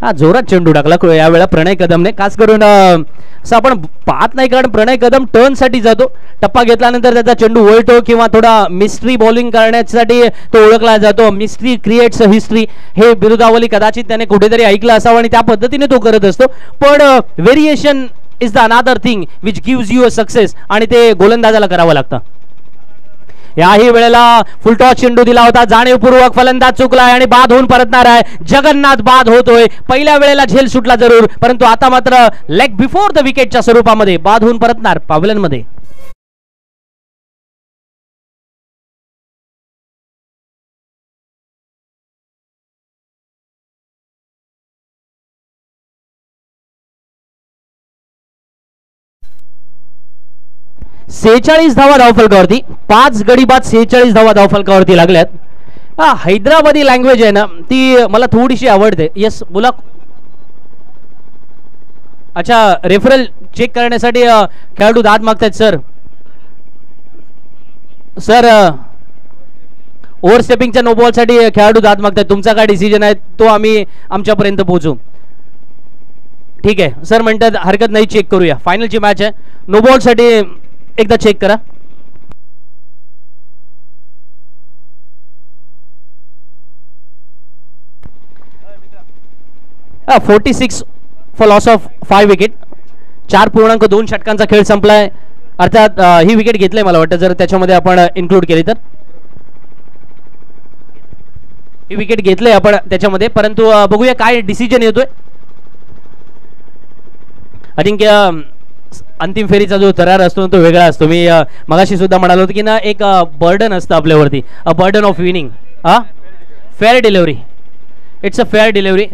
हा जोरात चेंडू टाकला यावेळेला प्रणय कदमने. खास करून असं आपण पाहत नाही कारण प्रणय कदम टर्न साठी जातो. टप्पा घेतल्यानंतर त्याचा चेंडू वळतो किंवा थोडा मिस्ट्री बॉलिंग करण्यासाठी तो ओळखला जातो. मिस्ट्री क्रिएट्स हिस्ट्री हे बिरुदावली कदाचित त्याने कुठेतरी ऐकलं असावं आणि त्या पद्धतीने तो करत असतो. पण variation is the another thing which gives you a success आणि ते गोलंदाजाला करावं लागतं. याही वेळेला फुलटॉस चेंडू दिला होता. जाणीवपूर्वक फलंदाज चुकलाय आणि बाद होऊन परतणार आहे. जगन्नाथ बाद होतोय. पहिल्या वेळेला झेल सुटला जरूर परंतु आता मात्र लेग बिफोर द विकेटच्या स्वरूपामध्ये बाद होऊन परतणार पावलन मध्ये. सेहेचाळीस धावा धावफलकावरती 5 गडी बाद 46 धावा धावफलकावरती लागल्यात. हैदराबादी लँग्वेज आहे ना ती मला थोडीशी आवडते. यस बोला. अच्छा रेफरल चेक करण्यासाठी खेळाडू दाद मागतायत. सर ओव्हरस्टेपिंगच्या नो बॉल साठी खेळाडू दाद मागतायत. तुमचा काय डिसिजन आहे तो आम्ही आमच्यापर्यंत पोहोचू. ठीक आहे सर म्हणतात हरकत नाही चेक करूया. फायनलची मॅच आहे. नो बॉल साठी एकदा चेक करा. 46 फॉर लॉस ऑफ 5 विकेट. 4.2 षटकांचा खेळ संपलाय. अर्थात ही विकेट घेतलंय मला वाटतं जर त्याच्यामध्ये आपण इन्क्लूड केली तर ही विकेट घेतलंय आपण त्याच्यामध्ये. परंतु बघूया काय डिसिजन येतोय. आय थिंक अंतिम फेरीचा जो थरार असतो तो वेगळा असतो. मी मगाशी सुद्धा म्हणालो होतो की ना एक बर्डन असतं आपल्यावरती, a burden of winning. Fair delivery, it's a fair delivery.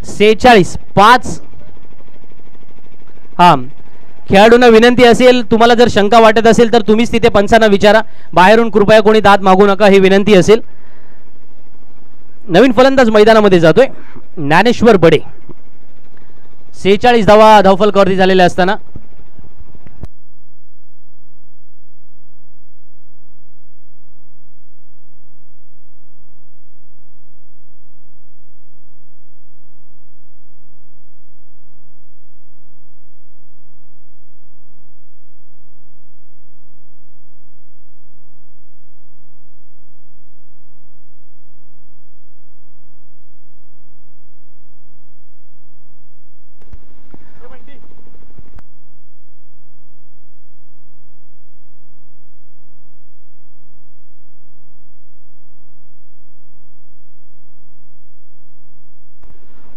46-5. हां, खेळाडूंना विनंती असेल, तुम्हाला जर शंका वाटत असेल तर तुम्हीच तिथे पंचांना विचारा, बाहेरून कृपया कोणी दाद मागू नका, ही विनंती असेल. नवीन फलंदाज मैदानामध्ये जातोय ज्ञानेश्वर बडे. 46 धावा धावफलकावरती झालेल्या असताना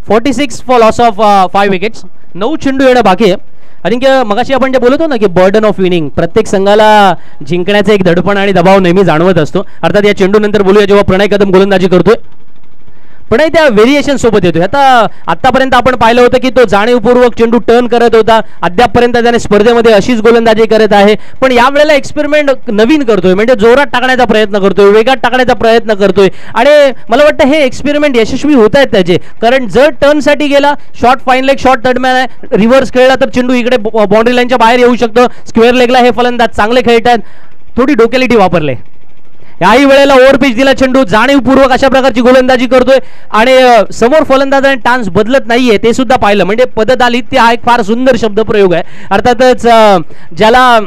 .46 फॉर लॉस ऑफ 5 विकेट्स. 9 चेंडू येणं बाकी आहे. आय थिंक मगाशी आपण जे बोलतो ना की बर्डन ऑफ विनिंग, प्रत्येक संघाला जिंकण्याचं एक दडपण आणि दबाव नेहमी जाणवत असतो. अर्थात या चेंडू नंतर बोलूया जेव्हा प्रणय कदम गोलंदाजी करतोय. प्रणय त्या व्हेरिएशन सोबत येतोय. आतापर्यंत आपण पाहिलं होतं की तो जाणीवपूर्वक चेंडू टर्न करत होता, अद्यापपर्यंत त्याने स्पर्धेमध्ये अशीच गोलंदाजी करत आहे. पण यावेळेला एक्सपेरिमेंट नवीन करतोय, म्हणजे जोरात टाकण्याचा प्रयत्न करतोय, वेगात टाकण्याचा प्रयत्न करतोय आणि मला वाटतं हे एक्सपेरिमेंट यशस्वी होत आहेत त्याचे. कारण जर टर्नसाठी गेला, short fine leg short third man आहे, रिव्हर्स खेळला तर चेंडू इकडे बाउंड्री लाईनच्या बाहेर येऊ शकतो. स्क्वेअर लेगला हे फलंदाज चांगले खेळतात, थोडी डोकेलिटी वापरले. याही वेळेला ओव्हरपिच दिला चेंडू, जाणीवपूर्वक अशा प्रकारची गोलंदाजी करतोय आणि समोर फलंदाजाने टान्स बदलत नाहीये ते सुद्धा पाहिलं. म्हणजे पदतालित्य हा एक फार सुंदर शब्दप्रयोग आहे. अर्थातच ज्याला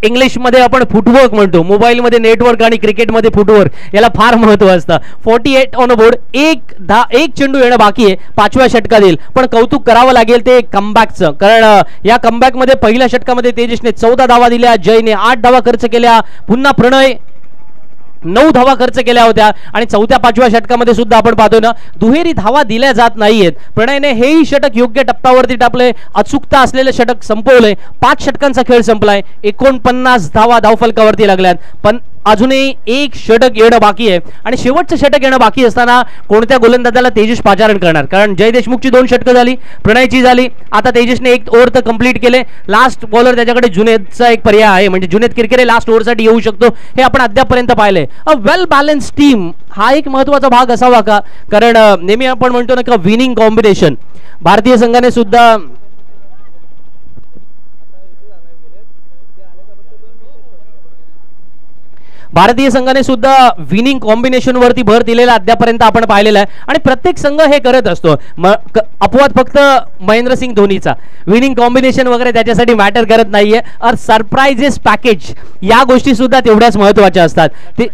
इंग्लिशमध्ये आपण फुटवर्क म्हणतो, मोबाईलमध्ये नेटवर्क आणि क्रिकेटमध्ये फुटवर्क, याला फार महत्व असतं. 48 ऑन बोर्ड. एक चेंडू येणं बाकी आहे 5व्या षटकातील. पण कौतुक करावं लागेल ते कमबॅकचं, कारण या कमबॅकमध्ये पहिल्या षटकामध्ये तेजसने 14 धावा दिल्या, जयने 8 धावा खर्च केल्या, पुन्हा प्रणय 9 धावा खर्च केल्या होत्या आणि 4-5व्या षटकामध्ये सुद्धा आपण पाहतोय ना दुहेरी धावा दिल्या जात नाहीयेत. प्रणयने हेही षटक योग्य टप्प्यावरती टाकले, अचूकता असलेले षटक संपवले. 5 षटकांचा खेळ संपलाय, 49 धावा धावफलकावरती लागल्यात. पण अजूनही एक षटक येणं बाकी आहे आणि शेवटचं षटक येणं बाकी असताना कोणत्या गोलंदाजाला तेजस पाचारण करणार? कारण जय देशमुखची 2 षटकं झाली, प्रणयची झाली, आता तेजसने 1 ओव्हर तर कंप्लीट केले. लास्ट बॉलर त्याच्याकडे जुनेदचा एक पर्याय आहे, म्हणजे जुनेद किरकिरे लास्ट ओव्हरसाठी येऊ शकतो, हे आपण अद्यापपर्यंत पाहिलंय. अ वेल बॅलन्स टीम हा एक महत्वाचा भाग असावा का? कारण नेहमी आपण म्हणतो ना का विनिंग कॉम्बिनेशन, भारतीय संघाने सुद्धा विनिंग कॉम्बिनेशन वरती भर दिलेला अद्यापर्यंत आपण पाहिलेला आहे आणि प्रत्येक संघ हे करत असतो. अपवाद फक्त महेंद्रसिंग धोनीचा, विनिंग कॉम्बिनेशन वगैरे त्याच्यासाठी मॅटर करत नाहीये. और सरप्राइजेस पॅकेज या गोष्टी सुद्धा तेवढ्याच महत्वाच्या असतात. ते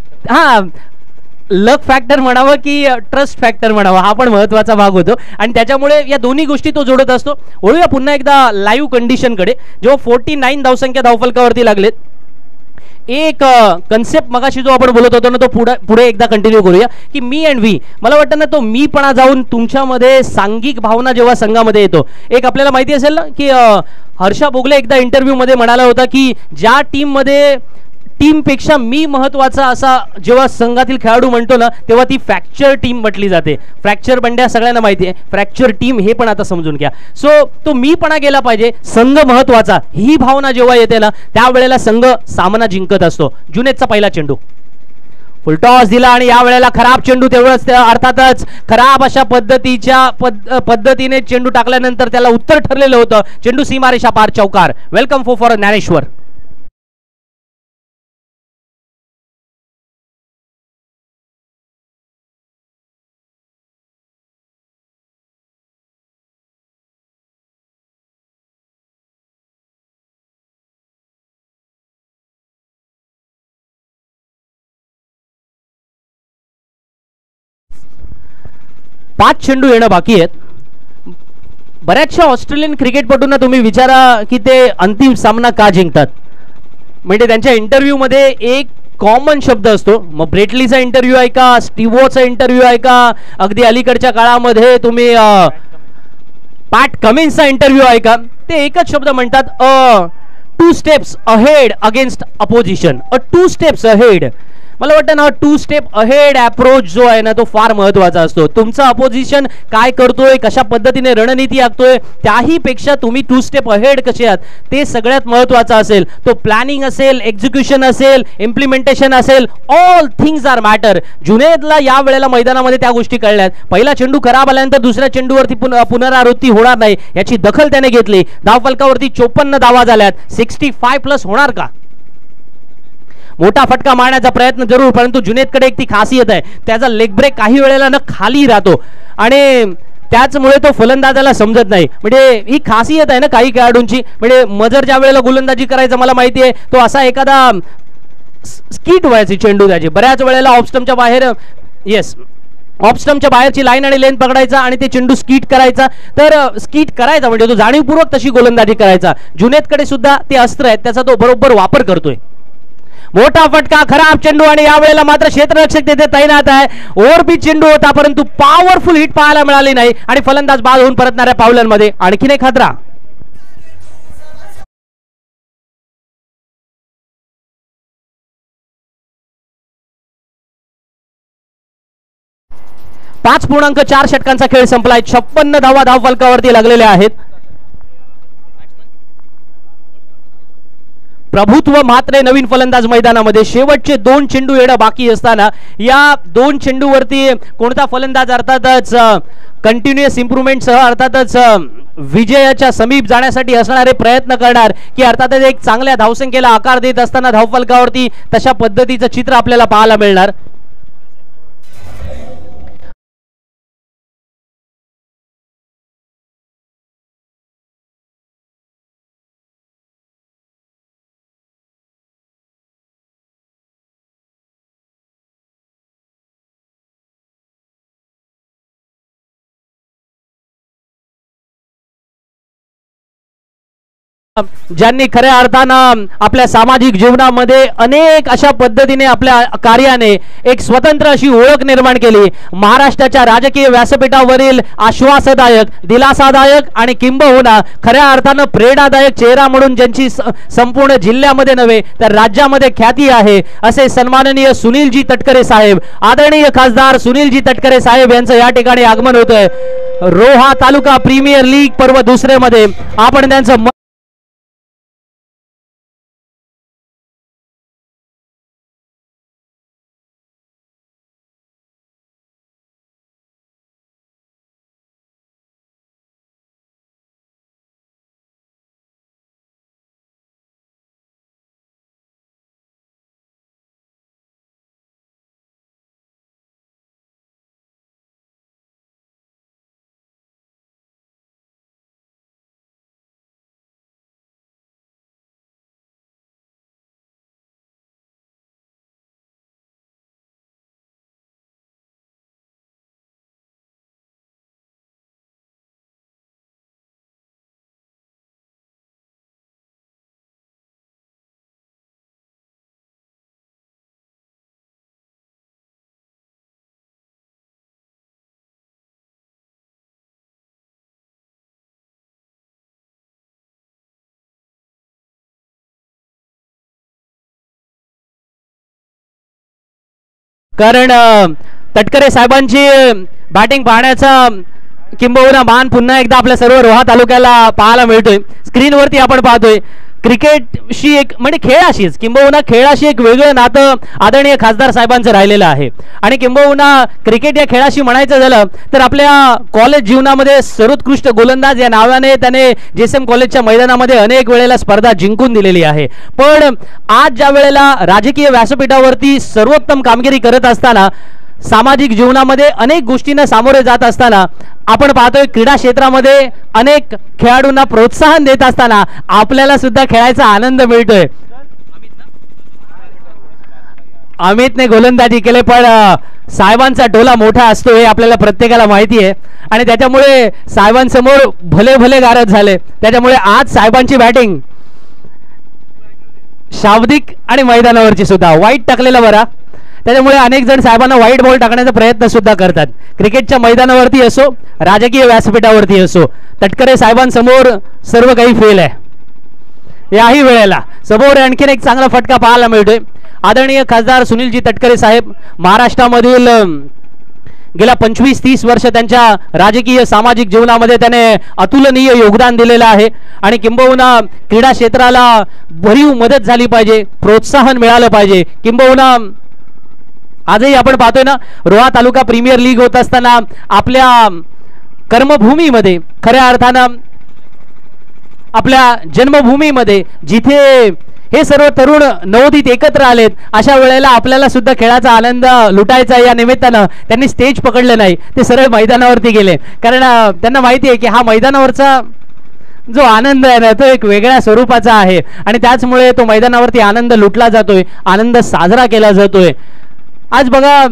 लक फॅक्टर म्हणावं की ट्रस्ट फॅक्टर म्हणावं, हा पण महत्वाचा भाग होतो आणि त्याच्यामुळे या दोन्ही गोष्टी तो जोडत असतो. वळूया पुन्हा एकदा लाईव्ह कंडिशनकडे. जेव्हा 49 धावसंख्या धावफलकावरती लागलेत, एक कन्सेप्ट मगाशी जो आपण बोलत होतो ना तो पुढे एकदा कंटिन्यू करूया की मी अँड वी. मला वाटतं ना तो मीपणा जाऊन तुमच्यामध्ये सांघिक भावना जेव्हा संघामध्ये येतो. एक आपल्याला माहिती असेल ना की हर्षा भोगले एकदा इंटरव्ह्यू मध्ये म्हणाला होता की ज्या टीममध्ये टीमपेक्षा मी महत्वाचा असा जेव्हा संघातील खेळाडू म्हणतो ना तेव्हा ती फ्रॅक्चर टीम म्हटली जाते. फ्रॅक्चर बंड्या सगळ्यांना माहिती आहे, फ्रॅक्चर टीम हे पण आता समजून घ्या. सो तो मीपणा गेला पाहिजे, संघ महत्वाचा, ही भावना जेव्हा येते ना त्यावेळेला संघ सामना जिंकत असतो. जुनेदचा पहिला चेंडू फुलटॉस दिला आणि या वेळेला खराब चेंडू, तेवढंच अर्थातच खराब अशा पद्धतीने चेंडू टाकल्यानंतर त्याला उत्तर ठरलेलं होतं. चेंडू सीमारेषा पार, चौकार. Welcome for Dnyaneshwar. पाच चेंडू येणं बाकी आहेत. बऱ्याचशा ऑस्ट्रेलियन क्रिकेटपटूंना तुम्ही विचारा की ते अंतिम सामना का जिंकतात, म्हणजे त्यांच्या इंटरव्ह्यू मध्ये एक कॉमन शब्द असतो. मग ब्रेटलीचा इंटरव्ह्यू आहे का, स्टीवोचा इंटरव्ह्यू आहे का, अगदी अलीकडच्या काळामध्ये तुम्ही पॅट कमिन्सचा इंटरव्ह्यू आहे का, ते एकच शब्द म्हणतात, 2 steps ahead against opposition. 2 steps ahead. मला वाटतं ना 2 स्टेप अहेड अप्रोच जो आहे ना तो फार महत्वाचा असतो. तुमचा अपोजिशन काय करतोय, कशा पद्धतीने रणनीती आखतोय, त्याही पेक्षा तुम्ही 2 स्टेप अहेड कसे आहात ते सगळ्यात महत्वाचं असेल. तो प्लॅनिंग असेल, एक्झिक्युशन असेल, इम्प्लिमेंटेशन असेल, ऑल थिंग्स आर मॅटर. जुनेदला या वेळेला मैदानामध्ये त्या गोष्टी कळल्यात. पहिला चेंडू खराब आल्यानंतर दुसऱ्या चेंडूवरती पुनरावृत्ती होणार नाही याची दखल त्याने घेतली. धावफलकावरती 54 धावा झाल्यात. 65+ होणार का? मोठा फटका मारण्याचा प्रयत्न जरूर, परंतु जुनेदकडे एक ती खासियत आहे, त्याचा लेग ब्रेक काही वेळेला न खाली राहतो आणि त्याचमुळे तो फलंदाजाला समजत नाही. म्हणजे ही खासियत आहे ना काही खेळाडूंची. म्हणजे मजर ज्या वेळेला गोलंदाजी करायचा मला माहिती आहे, तो असा एखादा स्कीट व्हायची चेंडू त्याची. बऱ्याच वेळेला ऑफस्टमच्या बाहेर, येस, ऑफस्टमच्या बाहेरची लाईन आणि लेंथ पकडायचा आणि ते चेंडू स्कीट करायचा. तर स्कीट करायचा म्हणजे तो जाणीवपूर्वक तशी गोलंदाजी करायचा. जुनेदकडे सुद्धा ते अस्त्र आहेत, त्याचा तो बरोबर वापर करतोय. मोठा फटका, खराब चेंडू आणि यावेळेला मात्र क्षेत्ररक्षक तिथे तैनात आहे. ओव्हरपिच चेंडू होता परंतु पॉवरफुल हिट पाहायला मिळाली नाही आणि फलंदाज बाद होऊन परतणाऱ्या पावलांमध्ये आणखीन एक खतरा. .4 षटकांचा खेळ संपलाय. 56 धावा धावफलकावरती लागलेल्या आहेत. प्रभुत्व मात्र नवीन फलंदाज मैदानामध्ये. शेवटचे 2 चेंडू येणं बाकी असताना या 2 चेंडूवरती कोणता फलंदाज अर्थातच कंटिन्युअस इम्प्रूव्हमेंटसह अर्थातच विजयाच्या समीप जाण्यासाठी असणारे प्रयत्न करणार की अर्थातच एक चांगल्या धावसंख्येला आकार देत असताना धावफलकावरती तशा पद्धतीचं चित्र आपल्याला पाहायला मिळणार. ज्यांनी खऱ्या अर्थानं आपल्या सामाजिक जीवनामध्ये अनेक अशा पद्धतीने आपल्या कार्याने एक स्वतंत्र अशी ओळख निर्माण केली. महाराष्ट्राच्या राजकीय व्यासपीठावरील आश्वासदायक, दिलासादायक आणि किंबहुना खऱ्या अर्थानं प्रेरणादायक चेहरा म्हणून ज्यांची संपूर्ण जिल्ह्यामध्ये नव्हे तर राज्यामध्ये ख्याती आहे असे सन्माननीय सुनीलजी तटकरे साहेब, आदरणीय खासदार सुनीलजी तटकरे साहेब यांचं या ठिकाणी आगमन होतंय. रोहा तालुका प्रीमियर लीग पर्व 2 मध्ये आपण त्यांचं कारण तटकरे साहेबांची बॅटिंग पाहण्याचा किंबहुना मान पुन्हा एकदा आपल्या सर्व रोहा तालुक्याला पाहायला मिळतोय. स्क्रीनवरती आपण पाहतोय क्रिकेटशी एक म्हणजे खेळाशीच किंबहुना खेळाशी एक वेगळं नातं आदरणीय खासदार साहेबांचं राहिलेलं आहे. आणि किंबहुना क्रिकेट या खेळाशी म्हणायचं झालं तर आपल्या कॉलेज जीवनामध्ये सर्वोत्कृष्ट गोलंदाज या नावाने त्याने जेएसएम कॉलेजच्या मैदानामध्ये अनेक वेळेला स्पर्धा जिंकून दिलेली आहे. पण आज ज्या वेळेला राजकीय व्यासपीठावरती सर्वोत्तम कामगिरी करत असताना, सामाजिक जीवनामध्ये अनेक गोष्टींना सामोरे जात असताना आपण पाहतोय क्रीडा क्षेत्रामध्ये अनेक खेळाडूंना प्रोत्साहन देत असताना आपल्याला सुद्धा खेळायचा आनंद मिळतोय. अमितने गोलंदाजी केले पण साहेबांचा टोला मोठा असतो हे आपल्याला प्रत्येकाला माहिती आहे आणि त्याच्यामुळे साहेबांसमोर भले भले गारद झाले. त्याच्यामुळे आज साहेबांची बॅटिंग शाब्दिक आणि मैदानावरची सुद्धा वाईट टाकलेला बरा. त्याच्यामुळे अनेक जण साहेबांना व्हाईट बॉल टाकण्याचा प्रयत्न सुद्धा करतात. क्रिकेटच्या मैदानावरती असो, राजकीय व्यासपीठावरती असो, तटकरे साहेबांसमोर सर्व काही फेल आहे. याही वेळेला समोर आणखीन एक चांगला फटका पाहायला मिळतोय. आदरणीय खासदार सुनीलजी तटकरे साहेब महाराष्ट्रामधील गेल्या 25-30 वर्ष त्यांच्या राजकीय सामाजिक जीवनामध्ये त्याने अतुलनीय योगदान दिलेलं आहे आणि किंबहुना क्रीडा क्षेत्राला भरीव मदत झाली पाहिजे, प्रोत्साहन मिळालं पाहिजे. किंबहुना आजही आपण पाहतोय ना, रोहा तालुका प्रीमियर लीग होत असताना आपल्या कर्मभूमीमध्ये, खऱ्या अर्थानं आपल्या जन्मभूमीमध्ये जिथे हे सर्व तरुण नवोदित एकत्र आलेत, अशा वेळेला आपल्याला सुद्धा खेळाचा आनंद लुटायचा या निमित्तानं त्यांनी स्टेज पकडलं नाही, ते सरळ मैदानावरती गेले. कारण त्यांना माहिती आहे की हा मैदानावरचा जो आनंद आहे ना, तो एक वेगळ्या स्वरूपाचा आहे आणि त्याचमुळे तो मैदानावरती आनंद लुटला जातोय, आनंद साजरा केला जातोय. आज बघा,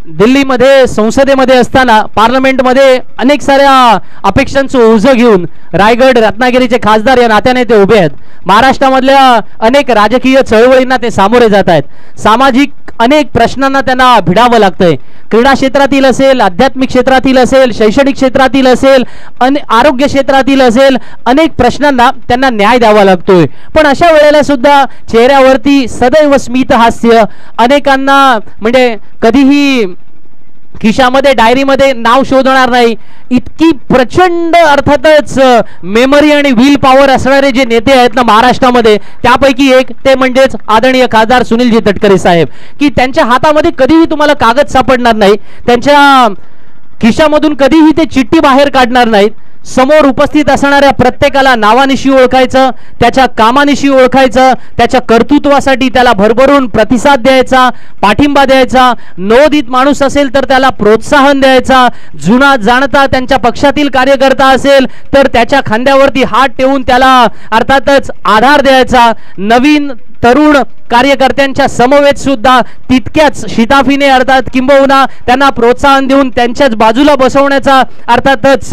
दिल्लीमध्ये संसदेमध्ये असताना, पार्लमेंटमध्ये अनेक साऱ्या अपेक्षांचं ओझं घेऊन रायगड रत्नागिरीचे खासदार या नात्याने ते उभे आहेत. महाराष्ट्रामधल्या अनेक राजकीय चळवळींना ते सामोरे जात आहेत. सामाजिक अनेक प्रश्नांना त्यांना भिडावं लागतंय. क्रीडा क्षेत्रातील असेल, आध्यात्मिक क्षेत्रातील असेल, शैक्षणिक क्षेत्रातील असेल, आरोग्य क्षेत्रातील असेल, अनेक प्रश्नांना त्यांना न्याय द्यावा लागतोय. पण अशा वेळेला सुद्धा चेहऱ्यावरती सदैव स्मित हास्य, अनेकांना म्हणजे कधीही खिशामध्ये डायरीमध्ये नाव शोधणार नाही इतकी प्रचंड अर्थातच मेमरी आणि व्हील पॉवर असणारे जे नेते आहेत ना महाराष्ट्रामध्ये, त्यापैकी एक ते म्हणजेच आदरणीय खासदार सुनीलजी तटकरे साहेब, की त्यांच्या हातामध्ये कधीही तुम्हाला कागद सापडणार नाही, त्यांच्या खिशामधून कधीही ते चिठ्ठी बाहेर काढणार नाहीत. समोर उपस्थित असणाऱ्या प्रत्येकाला नावानिशी ओळखायचं, त्याच्या कामानिशी ओळखायचं, त्याच्या कर्तृत्वासाठी त्याला भरभरून प्रतिसाद द्यायचा, पाठिंबा द्यायचा. नवोदित माणूस असेल तर त्याला प्रोत्साहन द्यायचा. जुना जाणता त्यांच्या पक्षातील कार्यकर्ता असेल तर त्याच्या खांद्यावरती हात ठेवून त्याला अर्थातच आधार द्यायचा. नवीन तरुण कार्यकर्त्यांच्या समवेत सुद्धा तितक्याच शिताफीने अर्थात किंबहुना त्यांना प्रोत्साहन देऊन त्यांच्याच बाजूला बसवण्याचा अर्थातच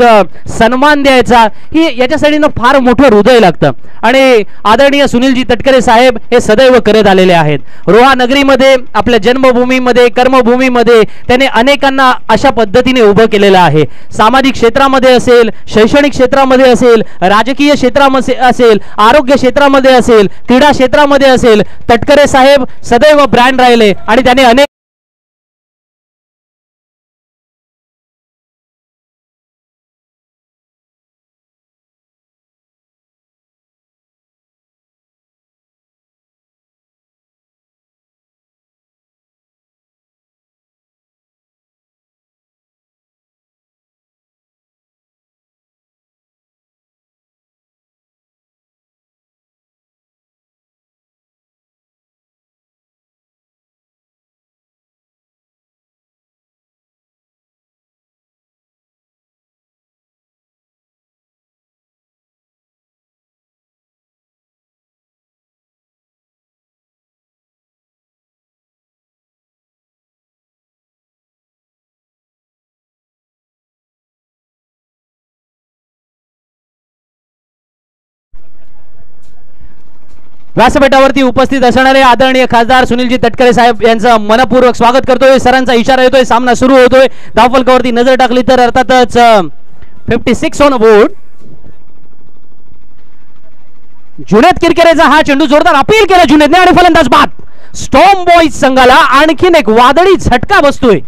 सन्मान द्यायचा. ही याच्यासाठी ना फार मोठं हृदय लागतं आणि आदरणीय सुनीलजी तटकरे साहेब हे सदैव करत आलेले आहेत. रोहा नगरीमध्ये, आपल्या जन्मभूमीमध्ये, कर्मभूमीमध्ये त्याने अनेकांना अशा पद्धतीने उभं केलेलं आहे. सामाजिक क्षेत्रामध्ये असेल, शैक्षणिक क्षेत्रामध्ये असेल, राजकीय क्षेत्रामध्ये असेल, आरोग्य क्षेत्रामध्ये असेल, क्रीडा क्षेत्रामध्ये असेल, तटकरे साहेब सदैव ब्रँड राहिले आणि त्याने अनेक व्यासपीठावरती उपस्थित असणारे आदरणीय खासदार सुनीलजी तटकरे साहेब यांचं मनपूर्वक स्वागत करतोय. सरांचा इशारा येतोय, सामना सुरू होतोय. धावफलकावरती नजर टाकली तर अर्थातच 56 ऑन बोर्ड. जुनेद किरकिरेचा हा चेंडू जोरदार अपील केला जुनेदने आणि फलंदाज बाद. स्टॉर्म बॉईज संघाला आणखीन एक वादळी झटका बसतोय.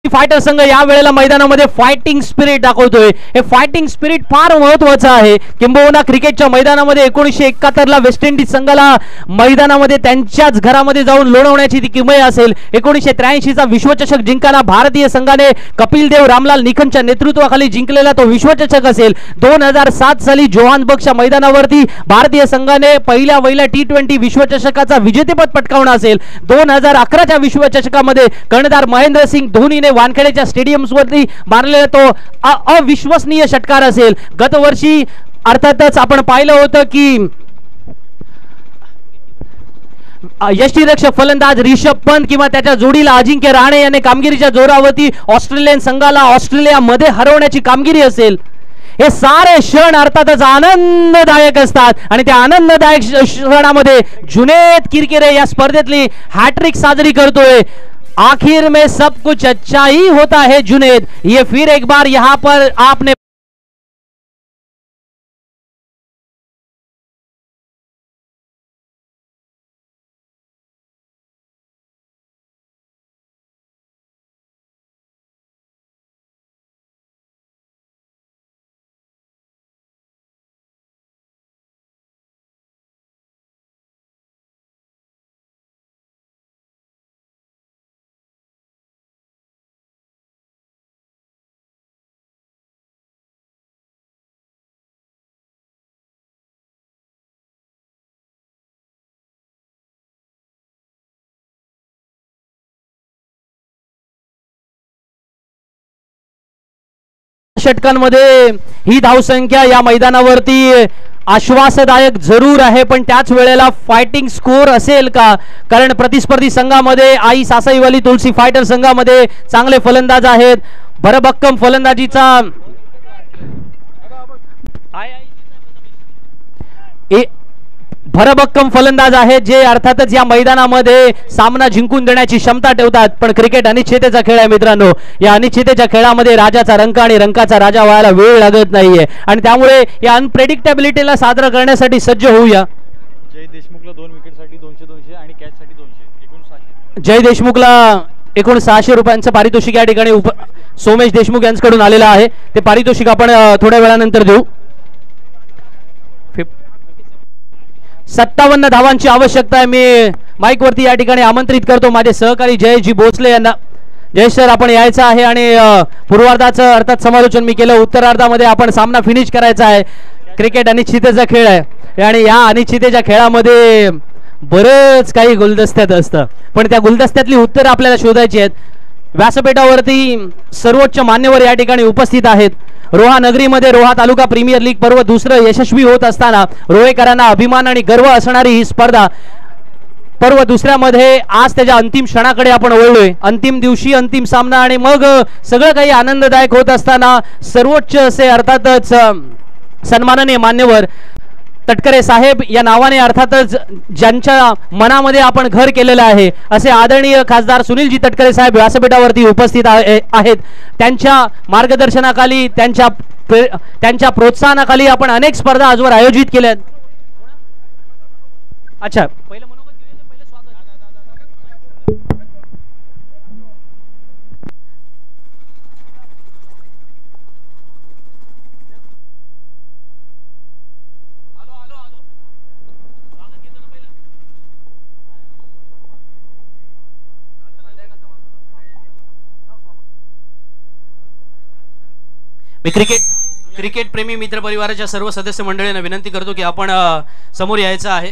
फायटर संघ या वेळेला मैदानामध्ये फायटिंग स्पिरिट दाखवतोय. हे फायटिंग स्पिरिट फार महत्वाचं आहे. किंबहुना क्रिकेटच्या मैदानामध्ये 1971 ला वेस्ट इंडिज संघाला मैदानामध्ये त्यांच्याच घरामध्ये जाऊन लोणवण्याची ती किमया असेल. 1983 चा विश्वचषक जिंकताना भारतीय संघाने कपिल देव, रामलाल निखनच्या नेतृत्वाखाली जिंकलेला तो विश्वचषक असेल. 2007 साली जोहान्सबर्गच्या मैदानावरती भारतीय संघाने पहिल्या T20 विश्वचषकाचा विजेतेपद पटकावलं असेल. 2011च्या विश्वचषकामध्ये कर्णधार महेंद्रसिंग धोनीने वानखेडेच्या स्टेडियम्सवरती मारलेला तो अविश्वसनीय षटकार असेल. गतवर्षी अर्थातच आपण पाहिलं होतं की यष्टीरक्षक फलंदाज रिषभ पंत किंवा त्याच्या जोडीला अजिंक्य रहाणे याने कामगिरीच्या जोरावरती ऑस्ट्रेलियन संघाला ऑस्ट्रेलियामध्ये हरवण्याची कामगिरी असेल. हे सारे क्षण अर्थातच आनंददायक असतात आणि त्या आनंददायक क्षणामध्ये जुनेद किरकिरे या स्पर्धेतली हॅट्रिक साजरी करतोय. आखिर में सब कुछ अच्छा ही होता है जुनेद, ये फिर एक बार यहाँ पर आपने षटकांमध्ये ही धावसंख्या या मैदानावरती आश्वासदायक जरूर आहे, पण त्याच वेळेला फायटिंग स्कोर असेल का? कारण प्रतिस्पर्धी संघामध्ये आई सासाईवाली तुलसी फायटर संघामध्ये चांगले फलंदाज आहेत. भरभक्कम फलंदाजीचा भरभक्कम फलंदाज आहेत जे अर्थातच या मैदानामध्ये सामना जिंकून देण्याची क्षमता ठेवतात. पण क्रिकेट अनिश्चिततेचा खेळ आहे मित्रांनो. या अनिश्चिततेच्या खेळामध्ये राजाचा रंक आणि रंकाचा राजा व्हायला वेळ लागत नाहीये आणि त्यामुळे या अनप्रेडिक्टेबिलिटीला साजरा करण्यासाठी सज्ज होऊया. जय देशमुखला 2 विकेटसाठी 200 आणि कॅचसाठी 200 एकूण 600. जय देशमुखला एकूण 600 रुपयांचं पारितोषिक या ठिकाणी सोमेश देशमुख यांच्याकडून आलेलं आहे. ते पारितोषिक आपण थोड्या वेळानंतर देऊ. 57 धावांची आवश्यकता आहे. मी माईक वरती या ठिकाणी आमंत्रित करतो माझे सहकारी जयजी भोसले यांना. जय सर, आपण यायचं आहे आणि पूर्वार्धाचं अर्थात समालोचन मी केलं. उत्तरार्धामध्ये आपण सामना फिनिश करायचा आहे. क्रिकेट अनिश्चिततेचा खेळ आहे आणि या अनिश्चिततेच्या खेळामध्ये बरंच काही गुलदस्त्यात असतं, पण त्या गुलदस्त्यातली उत्तरं आपल्याला शोधायची आहेत. व्यासपीठावरती सर्वोच्च मान्यवर या ठिकाणी उपस्थित आहेत. रोहा नगरीमध्ये रोहा तालुका प्रीमियर लीग पर्व दुसरं यशस्वी होत असताना रोहेकरांना अभिमान आणि गर्व असणारी ही स्पर्धा पर्व दुसऱ्यामध्ये आज त्याच्या अंतिम क्षणाकडे आपण वळलोय. अंतिम दिवशी अंतिम सामना आणि मग सगळं काही आनंददायक होत असताना सर्वोच्च असे अर्थातच सन्माननीय मान्यवर तटकरे साहेब या नावाने अर्थातच ज्यांच्या मनामध्ये आपण घर केलेलं आहे असे आदरणीय खासदार सुनीलजी तटकरे साहेब व्यासपीठावरती उपस्थित आहेत. त्यांच्या मार्गदर्शनाखाली त्यांच्या प्रोत्साहनाखाली आपण अनेक स्पर्धा आजवर आयोजित केल्या. अच्छा, पहिलं मनोगत घेऊया, पहिलं स्वागत. मी क्रिकेट प्रेमी मित्र परिवाराच्या सर्व सदस्य मंडळींना विनंती करतो की आपण समोर यायचं आहे.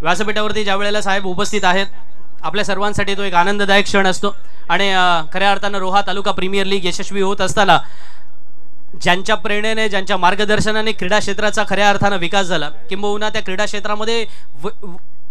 व्यासपीठावरती ज्या वेळेला साहेब उपस्थित आहेत आपल्या सर्वांसाठी तो एक आनंददायक क्षण असतो आणि खऱ्या अर्थानं रोहा तालुका प्रीमियर लीग यशस्वी होत असताना ज्यांच्या प्रेरणेने ज्यांच्या मार्गदर्शनाने क्रीडा क्षेत्राचा खऱ्या अर्थानं विकास झाला, किंबहुना त्या क्रीडा क्षेत्रामध्ये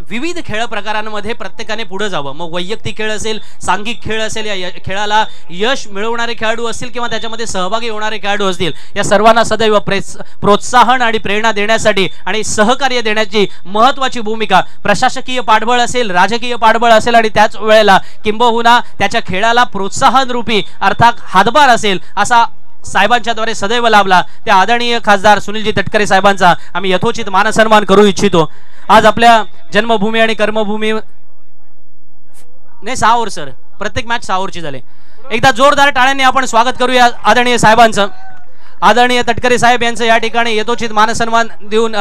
विविध खेळ प्रकारांमध्ये प्रत्येकाने पुढे जावं. मग वैयक्तिक खेळ असेल, सांघिक खेळ असेल, या खेळाला यश मिळवणारे खेळाडू असतील किंवा त्याच्यामध्ये सहभागी होणारे खेळाडू असतील, या सर्वांना सदैव प्रोत्साहन आणि प्रेरणा देण्यासाठी आणि सहकार्य देण्याची महत्त्वाची भूमिका प्रशासकीय पाठबळ असेल, राजकीय पाठबळ असेल आणि त्याच वेळेला किंबहुना त्याच्या खेळाला प्रोत्साहन रूपी अर्थात हातभार असेल असा साहेबांच्या द्वारे सदैव लाभला. त्या आदरणीय खासदार सुनीलजी तटकरे साहेबांचा आम्ही यथोचित मानसन्मान करू इच्छितो. आज आपल्या जन्मभूमी आणि कर्मभूमी नाही 6 ओव्हर सर, प्रत्येक मॅच 6 ओव्हरची झाली. एकदा जोरदार टाळ्यांनी आपण स्वागत करूया आदरणीय साहेबांचं. आदरणीय तटकरे साहेब यांचं या ठिकाणी यथोचित मानसन्मान देऊन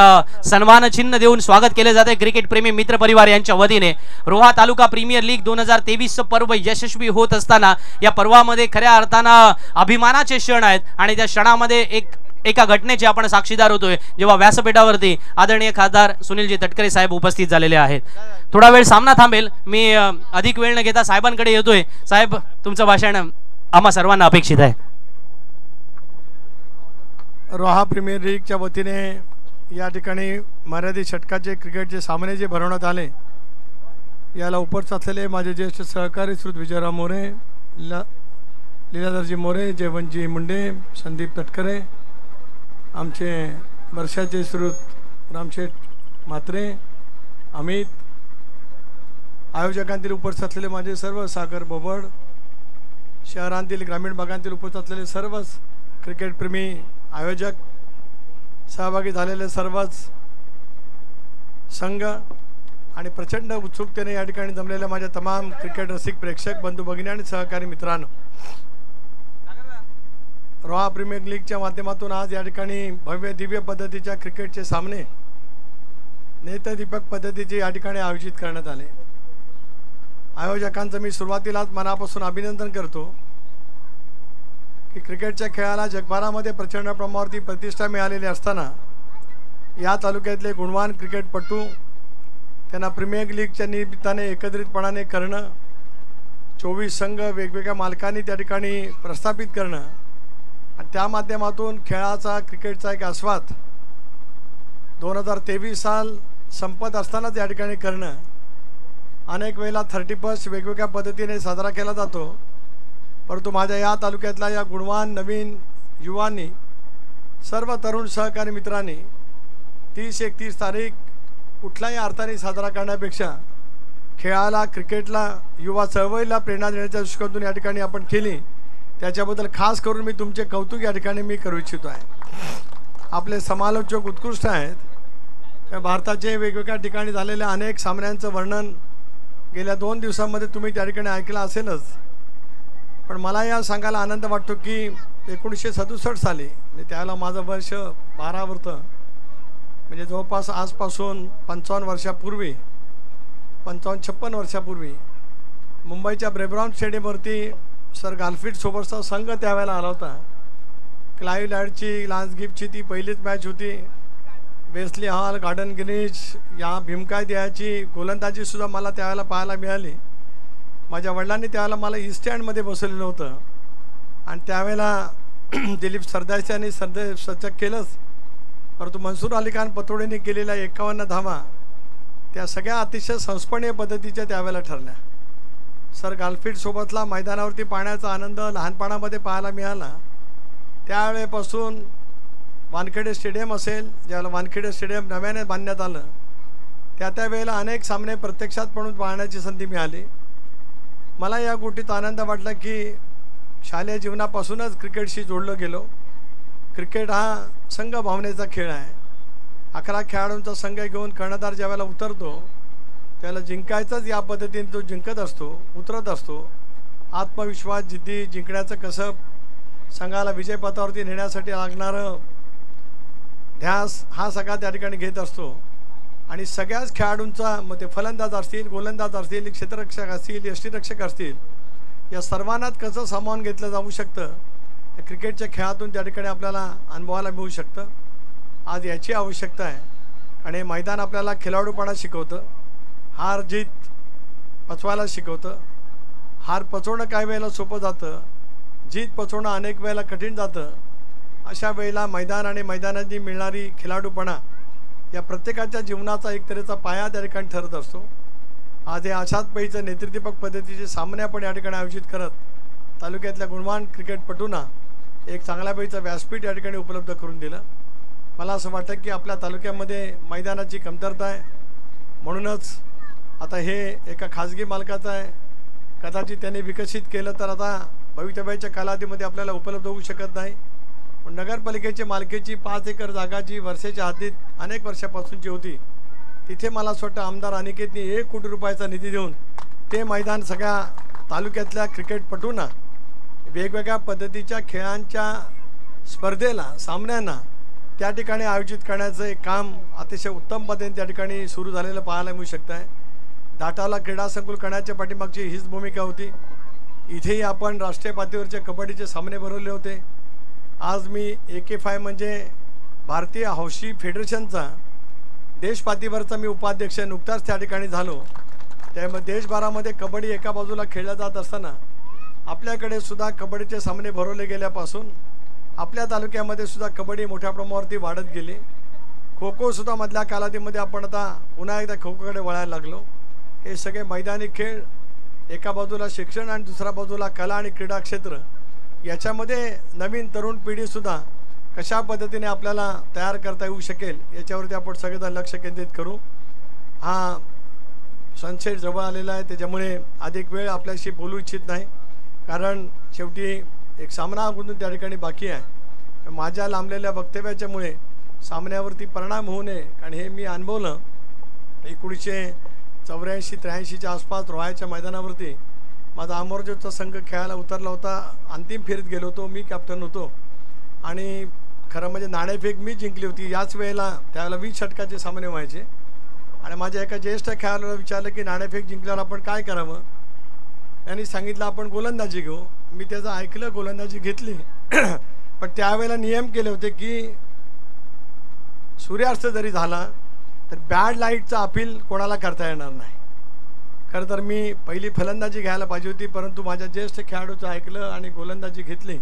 सन्मान चिन्ह देऊन स्वागत केले जाते. क्रिकेट प्रेमी मित्र परिवार यांच्या वतीने रोहा तालुका प्रीमियर लीग 2023 पर्व यशस्वी होत असताना या पर्वामध्ये खऱ्या अर्थानं अभिमानाचे क्षण आहेत आणि त्या क्षणामध्ये एका घटनेचे आपण साक्षीदार होतोय जेव्हा व्यासपीठावरती आदरणीय खासदार सुनीलजी तटकरे साहेब उपस्थित झालेले आहेत. थोडा वेळ सामना थांबेल, मी अधिक वेळ न घेता साहेबांकडे येतोय. साहेब, तुमचं भाषण आम्हा सर्वांना अपेक्षित आहे. रोहा प्रीमियर लीगच्या वतीने या ठिकाणी मर्यादित षटकाचे क्रिकेटचे सामने जे भरवण्यात आले याला उपस्थित असलेले माझे ज्येष्ठ सहकारी श्री विजयराव मोरे, लीलाधरजी मोरे, जयवंतजी मुंडे, संदीप तटकरे, आमचे वर्षाचे श्रुत रामशेठ म्हात्रे, अमित, आयोजकांतील उपस्थित असलेले माझे सर्व सागर बोबड, शहरांतील ग्रामीण भागांतील उपस्थित असलेले सर्वच क्रिकेटप्रेमी आयोजक, सहभागी झालेले सर्वच संघ आणि प्रचंड उत्सुकतेने या ठिकाणी जमलेल्या माझ्या तमाम क्रिकेट रसिक प्रेक्षक बंधू भगिनी आणि सहकारी मित्रांनो, रॉ प्रीमियर लीगच्या माध्यमातून आज या ठिकाणी भव्य दिव्य पद्धतीच्या क्रिकेटचे सामने नेत्रदीपक पद्धतीचे या ठिकाणी आयोजित करण्यात आले. आयोजकांचं मी सुरुवातीलाच मनापासून अभिनंदन करतो की क्रिकेटच्या खेळाला जगभरामध्ये प्रचंड प्रमाणावरती प्रतिष्ठा मिळालेली असताना या तालुक्यातले गुणवान क्रिकेटपटू त्यांना प्रीमियर लीगच्या निमित्ताने एकत्रितपणाने करणं, 24 संघ वेगवेगळ्या मालकांनी त्या ठिकाणी प्रस्थापित करणं आणि त्या माध्यमातून खेळाचा क्रिकेटचा एक आस्वाद 2023 साल संपत असतानाच या ठिकाणी करणं. अनेक वेळेला 31 वेगवेगळ्या पद्धतीने साजरा केला जातो, परंतु माझ्या या तालुक्यातल्या या गुणवान नवीन युवांनी, सर्व तरुण सहकारी मित्रांनी 30-31 तारीख कुठल्याही अर्थाने साजरा करण्यापेक्षा खेळाला, क्रिकेटला, युवा चळवळीला प्रेरणा देण्याच्या दृष्टिकोनातून या ठिकाणी आपण केली, त्याच्याबद्दल खास करून मी तुमचे कौतुक या ठिकाणी मी करू इच्छितो आहे. आपले समालोचक उत्कृष्ट आहेत. भारताचे वेगवेगळ्या ठिकाणी झालेल्या अनेक सामन्यांचं वर्णन गेल्या 2 दिवसांमध्ये तुम्ही त्या ठिकाणी ऐकलं असेलच, पण मला या सांगायला आनंद वाटतो की 1967 साली म्हणजे त्यावेळेला माझं वर्ष 12 होतं, म्हणजे जवळपास आजपासून 55 वर्षापूर्वी 55-56 वर्षापूर्वी मुंबईच्या ब्रेबॉर्न स्टेडियमवरती सर गालफिट सोबतचा संघ त्यावेळेला आला होता. क्लाइव्ह लॅडची, लान्स गिब्सची ती पहिलीच मॅच होती. वेस्ली हॉल, गॉर्डन गिनीज या भीमकाय द्यायची गोलंदाजीसुद्धा मला त्यावेळेला पाहायला मिळाली. माझ्या वडिलांनी त्यावेळेला मला ईस्ट स्टँडमध्ये बसवलेलं होतं आणि त्यावेळेला दिलीप सरदेसाई यांनी सचक केलंच, परंतु मनसूर अली खान पतोडेने केलेल्या 51 धावा त्या सगळ्या अतिशय संस्मरणीय पद्धतीच्या त्यावेळेला ठरल्या. सर गालफिटसोबतला मैदानावरती पाहण्याचा आनंद लहानपणामध्ये पाहायला मिळाला. त्यावेळेपासून वानखेडे स्टेडियम असेल, ज्यावेळेला वानखेडे स्टेडियम नव्याने बांधण्यात आलं, त्या वेळेला अनेक सामने प्रत्यक्षात म्हणून पाहण्याची संधी मिळाली. मला या गोष्टीत आनंद वाटला की शालेय जीवनापासूनच क्रिकेटशी जोडलं गेलो. क्रिकेट हा संघ भावनेचा खेळ आहे. 11 खेळाडूंचा संघ घेऊन कर्णधार ज्यावेळेला उतरतो त्याला जिंकायचंच या पद्धतीने तो जिंकत असतो, उतरत असतो. आत्मविश्वास, जिद्दी, जिंकण्याचं कसं, संघाला विजयपथावरती नेण्यासाठी लागणारं ध्यास हा सगळा त्या ठिकाणी घेत असतो आणि सगळ्याच खेळाडूंचा, मग ते फलंदाज असतील, गोलंदाज असतील, क्षेत्ररक्षक असतील, यष्टीरक्षक असतील, या सर्वांनाच कसं सामावून घेतलं जाऊ शकतं क्रिकेटच्या खेळातून त्या ठिकाणी आपल्याला अनुभवायला मिळू शकतं. आज याची आवश्यकता आहे आणि मैदान आपल्याला खेळाडूपणा शिकवतं, हार जीत पचवायला शिकवतं. हार पचवणं काही वेळेला सोपं जातं, जीत पचवणं अनेक वेळेला कठीण जातं. अशा वेळेला मैदान आणि मैदानाची मिळणारी खेळाडूपणा या प्रत्येकाच्या जीवनाचा एक तऱ्हेचा पाया त्या ठिकाणी ठरत असतो. आज हे अशाच पैचं नेत्रदीपक पद्धतीचे सामने आपण या ठिकाणी आयोजित करत तालुक्यातल्या गुणवान क्रिकेटपटूंना एक चांगल्या पैचं व्यासपीठ या ठिकाणी उपलब्ध करून दिलं. मला असं वाटतं की आपल्या तालुक्यामध्ये मैदानाची कमतरता आहे, म्हणूनच आता हे एका खाजगी मालकाचं आहे. कदाचित त्यांनी विकसित केलं तर आता भवितव्याच्या कालावधीमध्ये आपल्याला उपलब्ध होऊ शकत नाही, पण नगरपालिकेची मालकीची 5 एकर जागा जी वर्षाच्या हद्दीत अनेक वर्षापासूनची होती, तिथे मला असं वाटतं आमदार अनिकेतनी 1 कोटी रुपयाचा निधी देऊन ते मैदान सगळ्या तालुक्यातल्या क्रिकेटपटूंना वेगवेगळ्या पद्धतीच्या खेळांच्या स्पर्धेला, सामन्यांना त्या ठिकाणी आयोजित करण्याचं एक काम अतिशय उत्तम पद्धतीने त्या ठिकाणी सुरू झालेलं पाहायला मिळू शकतं आहे. दाटावला क्रीडा संकुल करण्याच्या पाठीमागची हीच भूमिका होती. इथेही आपण राष्ट्रीय पातळीवरचे कबड्डीचे सामने भरवले होते. आज मी AKFI म्हणजे भारतीय हौशी फेडरेशनचा देशपातळीवरचा मी उपाध्यक्ष नुकताच त्या ठिकाणी झालो. त्यामुळे देशभरामध्ये कबड्डी एका बाजूला खेळला जात असताना आपल्याकडे सुद्धा कबड्डीचे सामने भरवले गेल्यापासून आपल्या तालुक्यामध्ये सुद्धा कबड्डी मोठ्या प्रमाणावरती वाढत गेली. खो खो सुद्धा मधल्या कालावधीमध्ये आपण आता पुन्हा एकदा खो खोकडे वळायला लागलो. हे सगळे मैदानी खेळ, एका बाजूला शिक्षण आणि दुसऱ्या बाजूला कला आणि क्रीडा क्षेत्र, याच्यामध्ये नवीन तरुण पिढीसुद्धा कशा पद्धतीने आपल्याला तयार करता येऊ शकेल याच्यावरती आपण सगळेजण लक्ष केंद्रित करू. हा सनसेट जवळ आलेला आहे, त्याच्यामुळे अधिक वेळ आपल्याशी बोलू इच्छित नाही, कारण शेवटी एक सामना अगोदर त्या ठिकाणी बाकी आहे. माझ्या लांबलेल्या वक्तव्याच्यामुळे सामन्यावरती परिणाम होऊ नये, कारण हे मी अनुभवलं 1984-83च्या आसपास रोहाच्या मैदानावरती माझा अमरजोतचा संघ खेळायला उतरला होता. अंतिम फेरीत गेलो होतो, मी कॅप्टन होतो आणि खरं म्हणजे नाणेफेक मी जिंकली होती. याच वेळेला त्यावेळेला 20 षटकाचे सामने व्हायचे आणि माझ्या एका ज्येष्ठ खेळाडूला विचारलं की नाणेफेक जिंकल्यावर आपण काय करावं. यांनी सांगितलं आपण गोलंदाजी घेऊ. मी त्याचं ऐकलं, गोलंदाजी घेतली. पण त्यावेळेला नियम केले होते की सूर्यास्त जरी झाला तर बॅड लाईटचं अपील कोणाला करता येणार नाही. खरं तर मी पहिली फलंदाजी घ्यायला पाहिजे होती, परंतु माझ्या ज्येष्ठ खेळाडूचं ऐकलं आणि गोलंदाजी घेतली.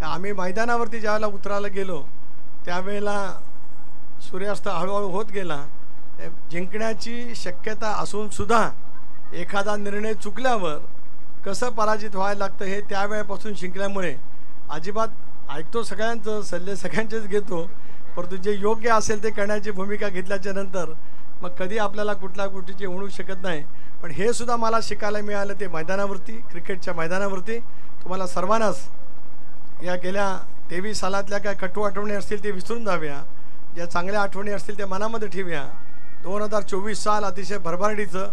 आम्ही मैदानावरती ज्यावेळेला उतरायला गेलो त्यावेळेला सूर्यास्त हळूहळू होत गेला. जिंकण्याची शक्यता असूनसुद्धा एखादा निर्णय चुकल्यावर कसं पराजित व्हायला लागतं हे त्यावेळेपासून शिकल्यामुळे अजिबात ऐकतो सगळ्यांचं, सल्ले सगळ्यांचेच घेतो, परंतु जे योग्य असेल ते करण्याची भूमिका घेतल्याच्या नंतर मग कधी आपल्याला कुठल्या गोष्टीची होऊ शकत नाही. पण हे सुद्धा मला शिकायला मिळालं ते मैदानावरती, क्रिकेटच्या मैदानावरती. तुम्हाला सर्वांनाच या गेल्या 23 सालातल्या काय कटू आठवणी असतील ते विसरून जाव्या, ज्या चांगल्या आठवणी असतील ते मनामध्ये ठेवूया. 2024 साल अतिशय भरभराटीचं,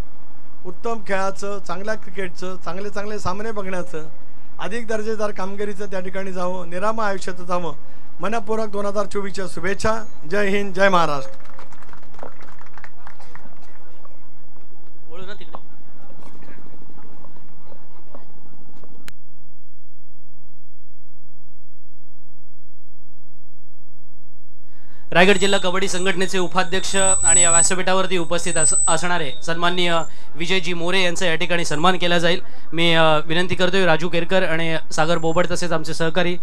उत्तम खेळाचं, चांगल्या क्रिकेटचं, चांगले चांगले सामने बघण्याचं, अधिक दर्जेदार कामगिरीचं त्या ठिकाणी जावं, निरामय आयुष्याचं जावं. मनपूर्वक 2024च्या शुभेच्छा. जय हिंद, जय महाराष्ट्र. रायगड जिल्हा कबड्डी संघटनेचे उपाध्यक्ष आणि या व्यासपीठावरती उपस्थित असणारे सन्माननीय विजयजी मोरे यांचा या ठिकाणी सन्मान केला जाईल. मी विनंती करतोय राजू केरकर आणि सागर बोबड तसेच आमचे सहकारी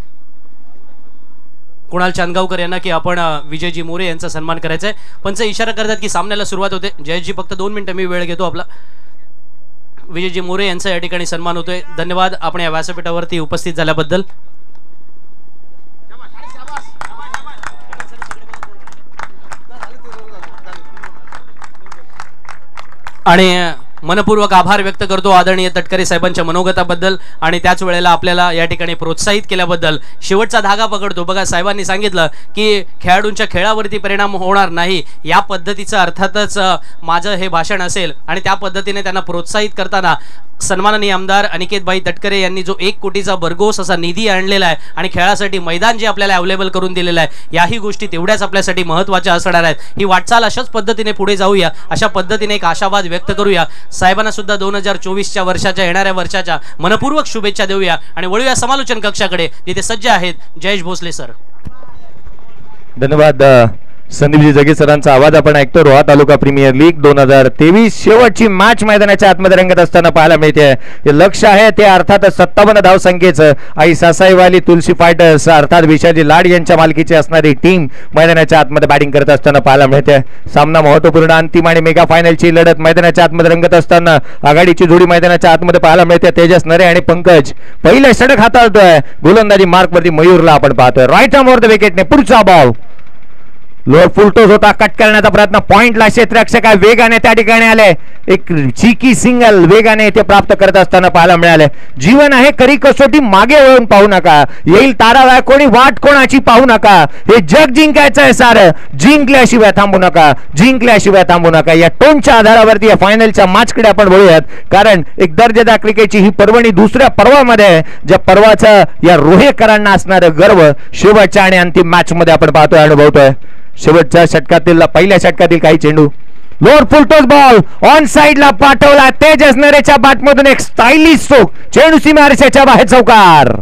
कुणाल चांदगावकर यांना की आपण विजयजी मोरे यांचा सन्मान करायचा आहे. पंच इशारा करतात की सामन्याला सुरुवात होते. जयजी फक्त 2 मिनिटं मी वेळ घेतो आपला. विजयजी मोरे यांचा या ठिकाणी सन्मान होतोय. धन्यवाद आपण या व्यासपीठावरती उपस्थित झाल्याबद्दल. आणि मनपूर्वक आभार व्यक्त करतो आदरणीय तटकरे साहेबांच्या मनोगताबद्दल आणि त्याच वेळेला आपल्याला या ठिकाणी प्रोत्साहित केल्याबद्दल. शेवटचा धागा पकडतो. बघा, साहेबांनी सांगितलं की खेळाडूंच्या खेळावरती परिणाम होणार नाही, या पद्धतीचं अर्थातच माझं हे भाषण असेल आणि त्या पद्धतीने त्यांना प्रोत्साहित करताना सन्माननीय आमदार अनिकेतभाई तटकरे यांनी जो 1 कोटीचा भरघोस असा निधी आणलेला आहे आणि खेळासाठी मैदान जे आपल्याला अवेलेबल करून दिलेलं आहे, याही गोष्टी तेवढ्याच आपल्यासाठी महत्त्वाच्या असणार आहेत. ही वाटचाल अशाच पद्धतीने पुढे जाऊया, अशा पद्धतीने एक आशावाद व्यक्त करूया. साहेबांना सुद्धा 2024च्या वर्षाच्या, येणाऱ्या वर्षाच्या मनपूर्वक शुभेच्छा देऊया आणि वळूया समालोचन कक्षाकडे जिथे सज्ज आहेत जयेश भोसले सर. धन्यवाद संदीपजी जगे सरांचा आवाज आपण ऐकतो. रोहा तालुका प्रीमियर लीग 2023 शेवटची मॅच मैदानाच्या आतमध्ये रंगत असताना पाहायला मिळते. हे लक्ष आहे ते अर्थात 57 धावसंख्येचं आई सासाईवाली तुलसी फायटर्स अर्थात विशाजी लाड यांच्या मालकीची असणारी टीम मैदानाच्या आतमध्ये बॅटिंग करत असताना पाहायला मिळते. सामना महत्वपूर्ण अंतिम आणि मेगा फायनलची लढत मैदानाच्या आतमध्ये रंगत असताना आघाडीची जोडी मैदानाच्या आतमध्ये पाहायला मिळते. तेजस नरे आणि पंकज पहिलं षटक हाताळतोय. गोलंदाजी मार्कवरती मयूरला आपण पाहतोय. राईट आर्म वर द विकेटने पुढचा बॉल. लोअर फुलटोस होता, कट करण्याचा प्रयत्न. पॉइंटला क्षेत्ररक्षक वेगाने त्या ठिकाणी आले. एक चिकी सिंगल वेगाने ते प्राप्त करत असताना पाहायला मिळाले. जीवन आहे खरी कसोटी, मागे वळून पाहू नका. येईल तारावाय कोणी, वाट कोणाची पाहू नका. हे जग जिंकायचं आहे सारं, जिंकल्याशिवाय थांबू नका, जिंकल्याशिवाय थांबू नका. या टोनच्या आधारावरती या फायनलच्या मॅचकडे आपण वळूयात, कारण एक दर्जेदार क्रिकेटची ही पर्वणी दुसऱ्या पर्वामध्ये, ज्या पर्वाचं या रोहेकरांना असणारं गर्व शेवटच्या आणि अंतिम मॅच मध्ये आपण पाहतोय, अनुभवतोय. शेवटच्या षटकातील, पहिल्या षटकातील काही चेंडू. लोअर फुलटोस बॉल ऑन साइडला पाठवला. तेजस नरेच्या बॅटमधून एक स्टायलिश स्ट्रोक, चेंडू सीमारेषेच्या बाहेर चौकार.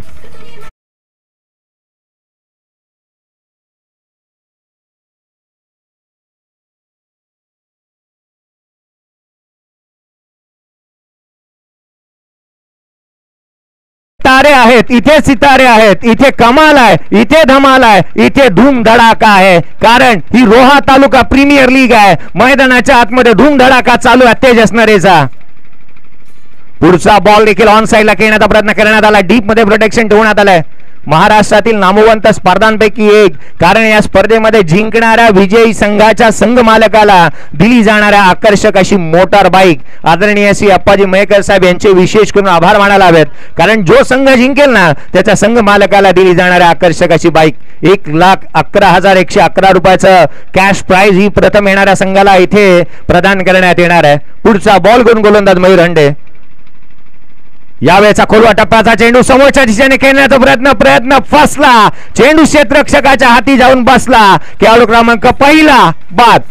तारे आहेत इथे, सितारे आहेत इथे, कमाल आहे इथे, धमाल आहे इथे, धूम धडाका आहे. कारण ही रोहा तालुका प्रीमियर लीग आहे. मैदानाच्या आतमध्ये धूम धडाका चालू आहे तेजस नरेचा. पुढचा बॉल देखील ऑन साइडला खेळण्याचा प्रयत्न करण्यात आला. डीप मध्ये प्रोटेक्शन ठेवण्यात आलाय. महाराष्ट्रातील नामवंत स्पर्धांपैकी एक, कारण या स्पर्धेमध्ये जिंकणाऱ्या विजयी संघाच्या संघ मालकाला दिली जाणाऱ्या आकर्षक अशी मोटार बाईक आदरणीय श्री अप्पाजी मयेकर साहेब यांचे विशेष करून आभार मानायला हवेत, कारण जो संघ जिंकेल ना त्याच्या संघ मालकाला दिली जाणाऱ्या आकर्षक अशी बाईक 1,11,111 रुपयाचं कॅश प्राइज ही प्रथम येणाऱ्या संघाला इथे प्रदान करण्यात येणार आहे. पुढचा बॉल करून गोलंदाज मयूर हंडे. यावेळेचा खोलवा टप्प्याचा चेंडू समोरच्या दिशेने खेळण्याचा प्रयत्न फसला, चेंडू क्षेत्ररक्षकाच्या हाती जाऊन बसला. खेळाडू क्रमांक पहिला बाद.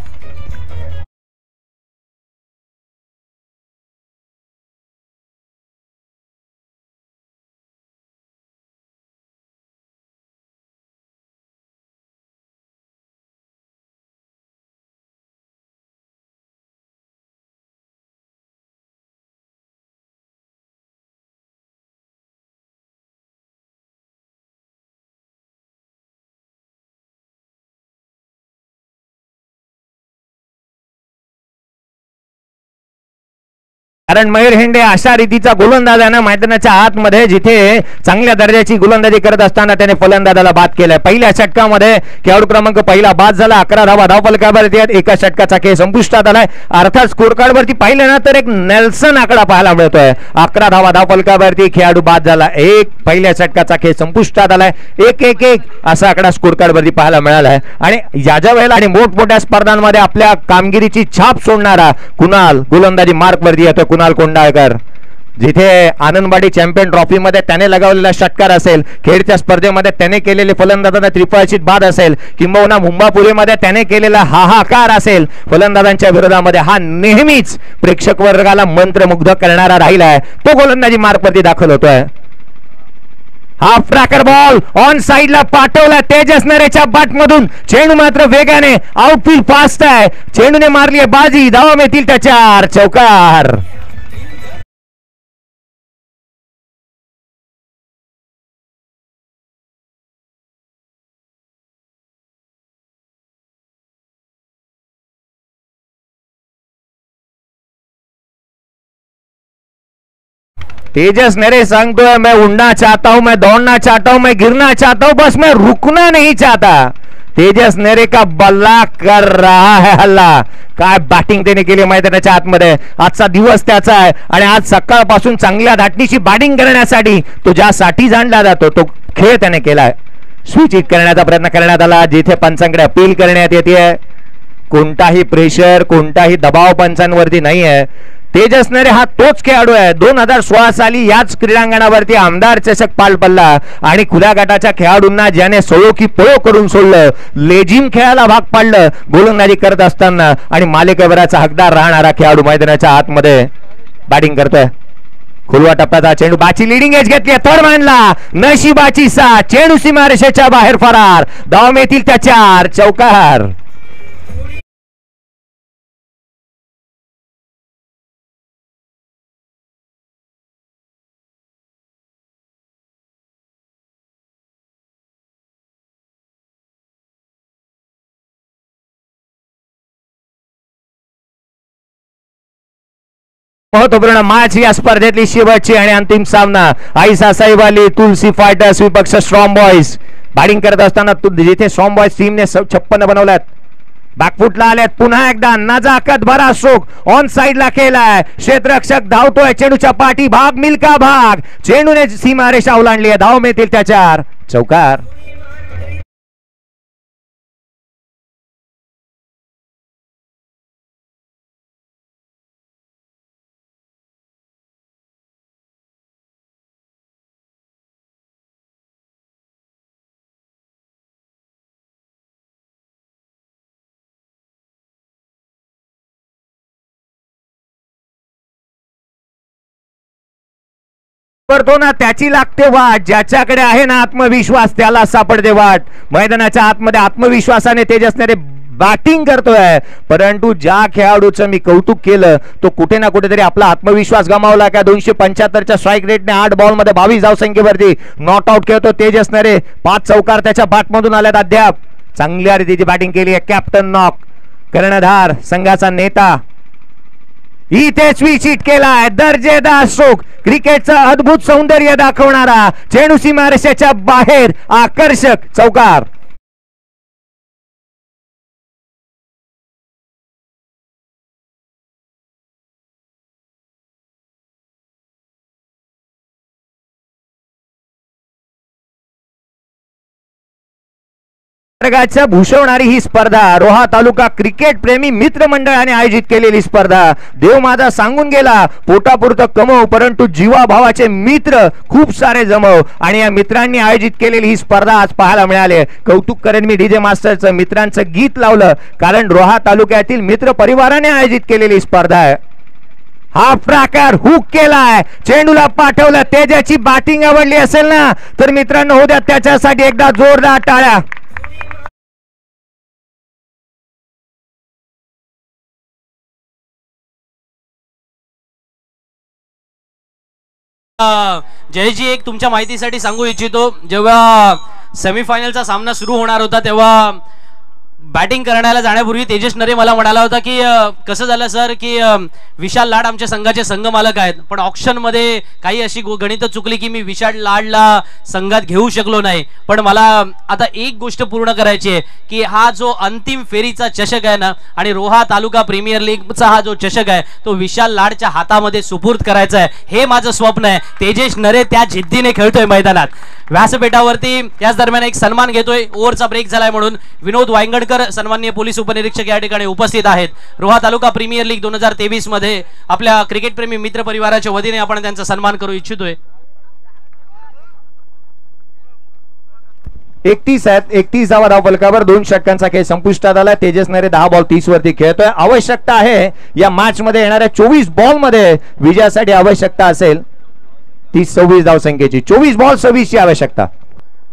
कारण मयूर हेंडे अशा रीतीचा गोलंदाज आहे ना, मैदानाच्या आतमध्ये जिथे चांगल्या दर्जाची गोलंदाजी करत असताना त्याने फलंदाजाला बाद केलाय. पहिल्या षटकामध्ये खेळाडू क्रमांक पहिला बाद झाला. 11 धावा धावफलकावरती आहेत. एका षटकाचा खेळ संपुष्टात आलाय. अर्थात स्कोर कार्ड वरती पाहिलं ना तर एक नेल्सन आकडा पाहायला मिळतोय. 11 धावा धावफलकावरती खेळाडू बाद झाला. पहिल्या षटकाचा खेळ संपुष्टात आलाय. 1-1-1 असा आकडा स्कोर कार्ड वरती पाहायला मिळालाय. आणि ज्या वेळेला आणि मोठमोठ्या स्पर्धांमध्ये आपल्या कामगिरीची छाप सोडणारा कुणाल गोलंदाजी मार्क वरती येतो. कुणाल कोंडाळकर, जिथे आनंदवाडी चॅम्पियन ट्रॉफी मध्ये त्याने लगावलेला षटकार असेल, खेळच्या स्पर्धेमध्ये त्याने केलेले फलंदाजांना त्रिफळाशीत बाद असेल, किंबहुना मुंबापुरीमध्ये त्याने केलेला हाहाकार असेल फलंदाजांच्या विरोधामध्ये, हा नेहमीच प्रेक्षक वर्गाला मंत्रमुग्ध करणारा राहिलाय. तो गोलंदाजी मार्क वरती दाखल होतोय. हाफ ट्रॅकर बॉल ऑन साइडला पाठवला तेजस नरेच्या बॅट मधून. चेंडू मात्र वेगाने आउटफील्ड फास्ट आहे. चेंडूने मारली आहे बाजी. धावा मिळतील त्याच्या चौकार. तेजस नरे सांगतोय मैं उड़ना चाहता हूं, मैं दौड़ना चाहता हूं, मैं गिरना चाहता हूं, बस मैं रुकना नहीं चाहता. तेजस नरे का बल्ला कर रहा है हल्ला. काय बॅटिंग त्याने केली मैदानाच्या आतमध्ये. आजचा दिवस त्याचा आहे आणि आज सकाळपासून चांगल्या धाटणीची बॅटिंग करण्यासाठी तो ज्यासाठी जाणला जातो तो खेळ त्याने केलाय. स्विच हिट करण्याचा प्रयत्न करण्यात आला, जिथे पंचांकडे अपील करण्यात येते. कोणताही प्रेशर, कोणताही दबाव पंचांवरती नाही आहे. तेजस नरे हा तोच खेळाडू आहे. 2016 साली याच क्रीडांगणावरती आमदार चषक पार पडला आणि खुल्या गटाच्या खेळाडूंना ज्याने सोळो की पळो करून सोडलं, लेझिम खेळायला भाग पाडलं गोलंदाजी करत असताना, आणि मालिकेवराचा हकदार राहणारा खेळाडू मैदानाच्या आतमध्ये बॅटिंग करतोय. खुलवा टप्प्याचा चेंडू, बाची लिडिंग एज घेतली, थर्ड मानला, नशिबाची साथ, चेंडू सीमारेषेच्या बाहेर फरार. धावा मिळतील त्याच्या चौकार. महत्वपूर्ण मॅच या स्पर्धेतली शेवटची आणि अंतिम सामना. आईसा साईवाली तुलसी फायटर्स विपक्ष स्ट्रॉंग बॉयज. बॅटिंग करत असताना जिथे स्ट्रॉंग बॉयज टीमने 56 बनवल्यात, बॅकफुटला आल्यात. पुन्हा एकदा नजाकत भरा स्ट्रोक ऑन साइडला केलाय. क्षेत्ररक्षक धावतोय, चेंडूच्या पाठी भाग, मिल्का भाग, चेंडूने सीमारेषा ओलांडली आहे. धाव मिळतील त्याच्या चौकार. करतो ना त्याची लागते वाट, ज्याच्याकडे आहे ना आत्मविश्वास त्याला सापडते वाट. मैदानाच्या आतमध्ये आत्मविश्वासाने तेजस नरे बॅटिंग करतोय, परंतु ज्या खेळाडूचं मी कौतुक केलं तो कुठे ना कुठेतरी आपला आत्मविश्वास गमावला. का 275च्या स्ट्राईक रेटने 8 बॉल मध्ये 22 धावसंख्येवरती नॉट आउट खेळतो तेजस नरे. 5 चौकार त्याच्या बॅटमधून आल्यात. अद्याप चांगल्या रीतीची बॅटिंग केली आहे. कॅप्टन नॉक, कर्णधार, संघाचा नेता इथेच विचिट केलाय. दर्जेदार स्ट्रोक, क्रिकेटचं अद्भुत सौंदर्य दाखवणारा चेंडू सीमारेषेच्या बाहेर, आकर्षक चौकार. वर्गाच्या भूषवणारी ही स्पर्धा रोहा तालुका क्रिकेट प्रेमी मित्र मंडळाने आयोजित केलेली स्पर्धा. देव माझा सांगून गेला, पोटापुरतं कमव परंतु जीवाभावाचे मित्र खूप सारे जमव, आणि या मित्रांनी आयोजित केलेली ही स्पर्धा आज पाहायला मिळाली. कौतुक करेन मी डीजे मास्टरचं, मित्रांचं गीत लावलं, कारण रोहा तालुक्यातील मित्र परिवाराने आयोजित केलेली स्पर्धा आहे. हाफ ट्रॅकर हुक केलाय, चेंडूला पाठवलं. तेजाची बॅटिंग आवडली असेल ना तर मित्रांनो होऊ द्या त्याच्यासाठी एकदा जोरदार टाळ्या. जयजी, एक तुमच्या माहितीसाठी सांगू इच्छितो, जेव्हा सेमीफायनलचा सामना सुरू होणार होता तेव्हा बॅटिंग करण्याला जाण्यापूर्वी तेजस नरे मला म्हणाला होता की कसं झालं सर की विशाल लाड आमच्या संघाचे संघ मालक आहेत, पण ऑप्शन मध्ये काही अशी गणित चुकली की मी विशाल लाडला संघात घेऊ शकलो नाही. पण मला आता एक गोष्ट पूर्ण करायची आहे की हा जो अंतिम फेरीचा चषक आहे ना, आणि रोहा तालुका प्रीमियर लीगचा हा जो चषक आहे तो विशाल लाडच्या हातामध्ये सुपूर्द करायचा आहे. हे माझं स्वप्न आहे. तेजस नरे त्या जिद्दीने खेळतोय मैदानात. व्यासपीठावरती त्याच दरम्यान एक सन्मान घेतोय. ओव्हरचा ब्रेक झालाय म्हणून विनोद वायंगडकर सन्माननीय पोलीस उपनिरीक्षक या ठिकाणी उपस्थित आहेत. रोहा तालुका प्रीमियर लीग 2023 मध्ये आपल्या क्रिकेट प्रेमी मित्र परिवाराच्या वतीने आपण त्यांचा सन्मान करू इच्छितोय. 31 धावा धावफलकावर 2 षटकांचा खेळ संपुष्टात आला. तेजस नरे 10 बॉल 30 वरती खेळतोय. आवश्यकता आहे या मॅच मध्ये येणाऱ्या 24 बॉल मध्ये विजयासाठी आवश्यकता असेल 30-26 धावसंख्येची. 24 बॉल 26 ची आवश्यकता.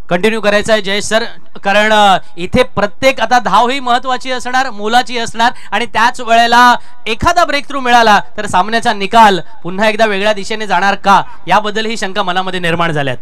कंटिन्यू करायचं आहे जयेश सर, कारण इथे प्रत्येक आता धाव ही महत्वाची असणार, मोलाची असणार, आणि त्याच वेळेला एखादा ब्रेक थ्रू मिळाला तर सामन्याचा निकाल पुन्हा एकदा वेगळ्या दिशेने जाणार का, याबद्दल ही शंका मनामध्ये निर्माण झाल्यात.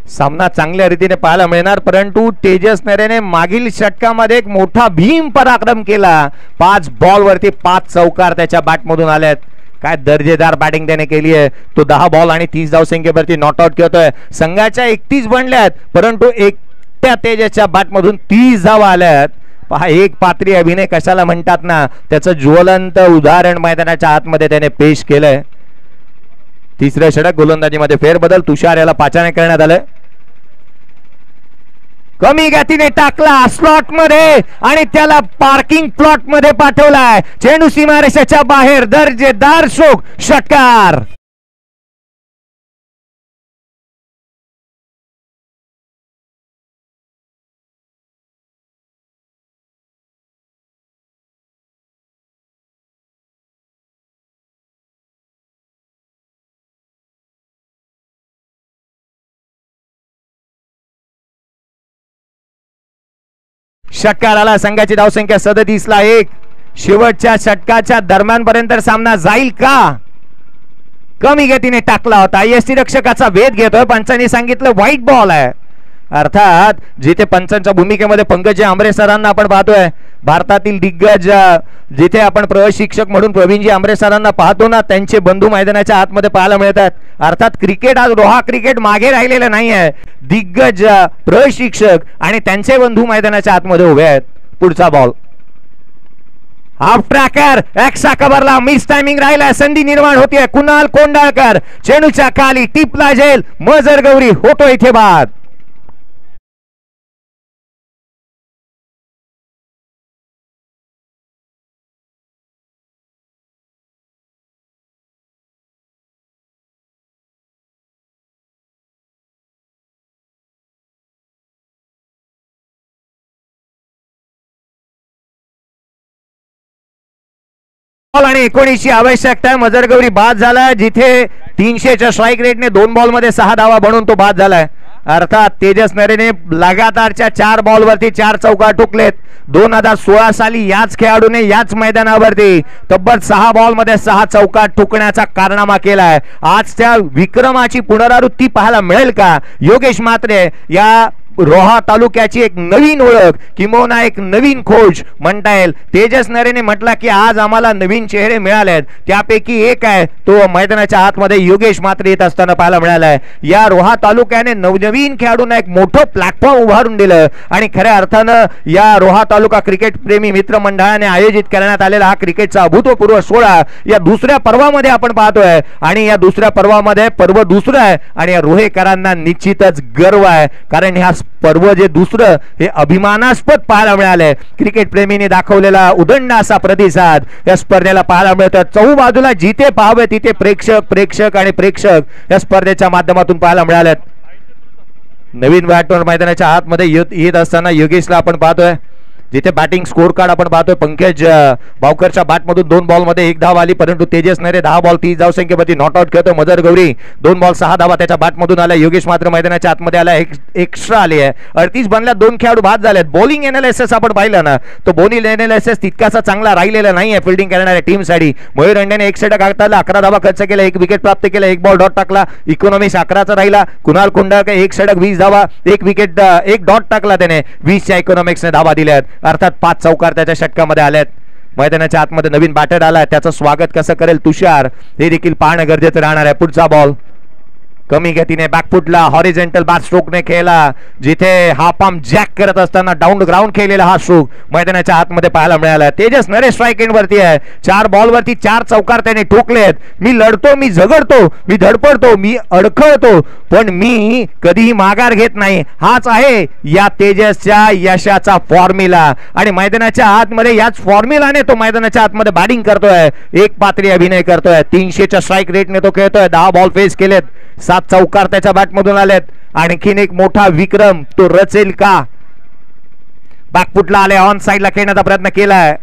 सामना चांगल्या रीतीने पाहायला मिळणार, परंतु तेजस नरेने मागील षटकामध्ये एक मोठा भीम पराक्रम केला. 5 बॉल वरती 5 चौकार त्याच्या बॅटमधून आल्यात. काय दर्जेदार बॅटिंग त्याने केली आहे. तो 10 बॉल आणि 30 धावसंख्येवरती नॉट आउट खेळतोय. संघाच्या 31 बनल्यात, परंतु एकट्या तेजसच्या बॅटमधून 30 धावा आल्यात. पहा, एक पात्री अभिनय कशाला म्हणतात ना, त्याचं ज्वलंत उदाहरण मैदानाच्या आतमध्ये त्याने पेश केलंय. तिसरं षटक, गोलंदाजीमध्ये फेरबदल. तुषार याला पाचारण करण्यात आलं. कमी गतीने टाकला स्लॉट मध्ये आणि त्याला पार्किंग प्लॉट मध्ये पाठवलाय. चेंडू सीमारेषेच्या बाहेर, दर्जेदार स्ट्रोक, षटकार. षटकार आला. संघाची धावसंख्या 37 ला 1. शेवटच्या षटकाच्या दरम्यान पर्यंत सामना जाईल का? कमी गतीने टाकला होता. यष्टी रक्षकाचा वेध घेतोय. पंचांनी सांगितलं व्हाईट बॉल आहे. अर्थात जिथे पंचांच्या भूमिकेमध्ये पंकज आंबरे सरांना आपण पाहतोय, भारतातील दिग्गज जिथे आपण प्रशिक्षक म्हणून प्रवीणजी आंबरे सरांना पाहतो ना, त्यांचे बंधू मैदानाच्या आतमध्ये पाहायला मिळतात. अर्थात क्रिकेट आज रोहा क्रिकेट मागे राहिलेलं नाही आहे. दिग्गज प्रशिक्षक आणि त्यांचे बंधू मैदानाच्या आतमध्ये उभे आहेत. पुढचा बॉल, हाफ ट्रॅकर, एक्सा कव्हरला मिस टायमिंग राहिला. संधी निर्माण होतीये. कुणाल कोंडाळकर चेंडूच्या खाली टिपला झेल. मजर गौरी होतो इथे बाद. आणि 19 ची आवश्यकता आहे. मजरगौरी बाद झाला. जिथे 300च्या स्ट्राईक रेटने 2 बॉल मध्ये 6 धावा बनवून तो बाद झालाय. अर्थात तेजस नरेने लगातारच्या 4 बॉल वरती 4 चौकार ठोकलेत. 2016 साली याच खेळाडूने याच मैदानावरती तब्बल 6 बॉल मध्ये 6 चौकार ठोकण्याचा कारनामा केलाय. आज त्या विक्रमाची पुनरावृत्ती पाहायला मिळेल का? योगेश म्हात्रे या रोहा तालुक्याची एक नवीन ओळख किंबहुना एक नवीन खोज म्हणता येईल. तेजस नरेने म्हटला की आज आम्हाला नवीन चेहरे मिळालेत, त्यापैकी एक आहे तो मैदानाच्या आतमध्ये योगेश मात्र येत असताना पाहायला मिळालाय. या रोहा तालुक्याने नवनवीन खेळाडूंना एक मोठं प्लॅटफॉर्म उभारून दिलं आणि खऱ्या अर्थानं या रोहा तालुका क्रिकेट प्रेमी मित्र मंडळाने आयोजित करण्यात आलेला हा क्रिकेटचा अभूतपूर्व सोहळा या दुसऱ्या पर्वामध्ये आपण पाहतोय. आणि या दुसऱ्या पर्वामध्ये पर्व दुसरं आहे आणि या रोहेकरांना निश्चितच गर्व आहे, कारण ह्या पर्व जे दुसरं हे अभिमानास्पद पाहायला मिळालंय. क्रिकेट प्रेमीने दाखवलेला उदंड असा प्रतिसाद या स्पर्धेला पाहायला मिळतोय. चहूबाजूला जिथे पाहावे तिथे प्रेक्षक आणि प्रेक्षक या स्पर्धेच्या माध्यमातून पाहायला मिळालेत. नवीन बॅटवर मैदानाच्या आतमध्ये येत असताना योगेशला आपण पाहतोय. जिथे बॅटिंग स्कोर कार्ड आपण पाहतोय, पंकज भावकरच्या बॅटमधून 2 बॉलमध्ये 1 धाव आली, परंतु तेजस नरे 10 बॉल 30 धाव संख्येवरती नॉट आउट खेळतो. मदर गौरी 2 बॉल 6 धावा त्याच्या बॅटमधून आल्या. योगेश मात्र मैदानाच्या आतमध्ये आला, एक्स्ट्रा आली आहे. 38 बनल्या, 2 खेळाडू बाद झालेत. बॉलिंग एनालिसिस आपण पाहिलं ना, तो बॉलिंग एनालिसिस तितकासा चांगला राहिलेला नाही आहे फिल्डिंग करणाऱ्या टीमसाठी. मयूर अंड्याने 1 षटक हाताळला, 11 धावा खर्च केला, 1 विकेट प्राप्त केला, 1 बॉल डॉट टाकला. इकॉनॉमिक्स 11चा राहिला. कुणाल कुंडाळकर 1 षटक 20 धावा, 1 विकेट 1 डॉट टाकला त्याने. 20च्या इकॉनॉमिक्सने धावा दिल्यात, अर्थात 5 चौकार त्याच्या षटकामध्ये आल्यात. मैदानाच्या आतमध्ये नवीन बॅटर आला, त्याचं स्वागत कसं करेल तुषार हे देखील पाहणं गरजेचं राहणार आहे. पुढचा बॉल कमी गतीने बॅकफुटला हॉरिझॉन्टल बॅट स्ट्रोकने खेळला, जिथे हा पंप जॅक करत असताना डाऊन ग्राउंड खेळलेला हा स्ट्रोक मैदानाच्या आतमध्ये पाहायला मिळाला. तेजस नरे स्ट्राईक एंड वरती आहे. 4 बॉलवरती 4 चौकार त्याने ठोकलेत. मी लढतो, मी झगडतो, मी धडपडतो, मी अडखळतो, पण मी कधीही माघार घेत नाही. हाच आहे या तेजसच्या यशाचा फॉर्म्युला आणि मैदानाच्या आतमध्ये याच फॉर्म्युलाने तो मैदानाच्या आतमध्ये बॅटिंग करतोय, एक पात्री अभिनय करतोय. 300च्या स्ट्राईक रेटने तो खेळतोय. 10 बॉल फेस केलेत, 7 चौकार त्याच्या बॅटमधून आलेत. आणखीन एक मोठा विक्रम तो रचेल का? बॅकफुटला आले, ऑन साइडला खेळण्याचा प्रयत्न केलाय.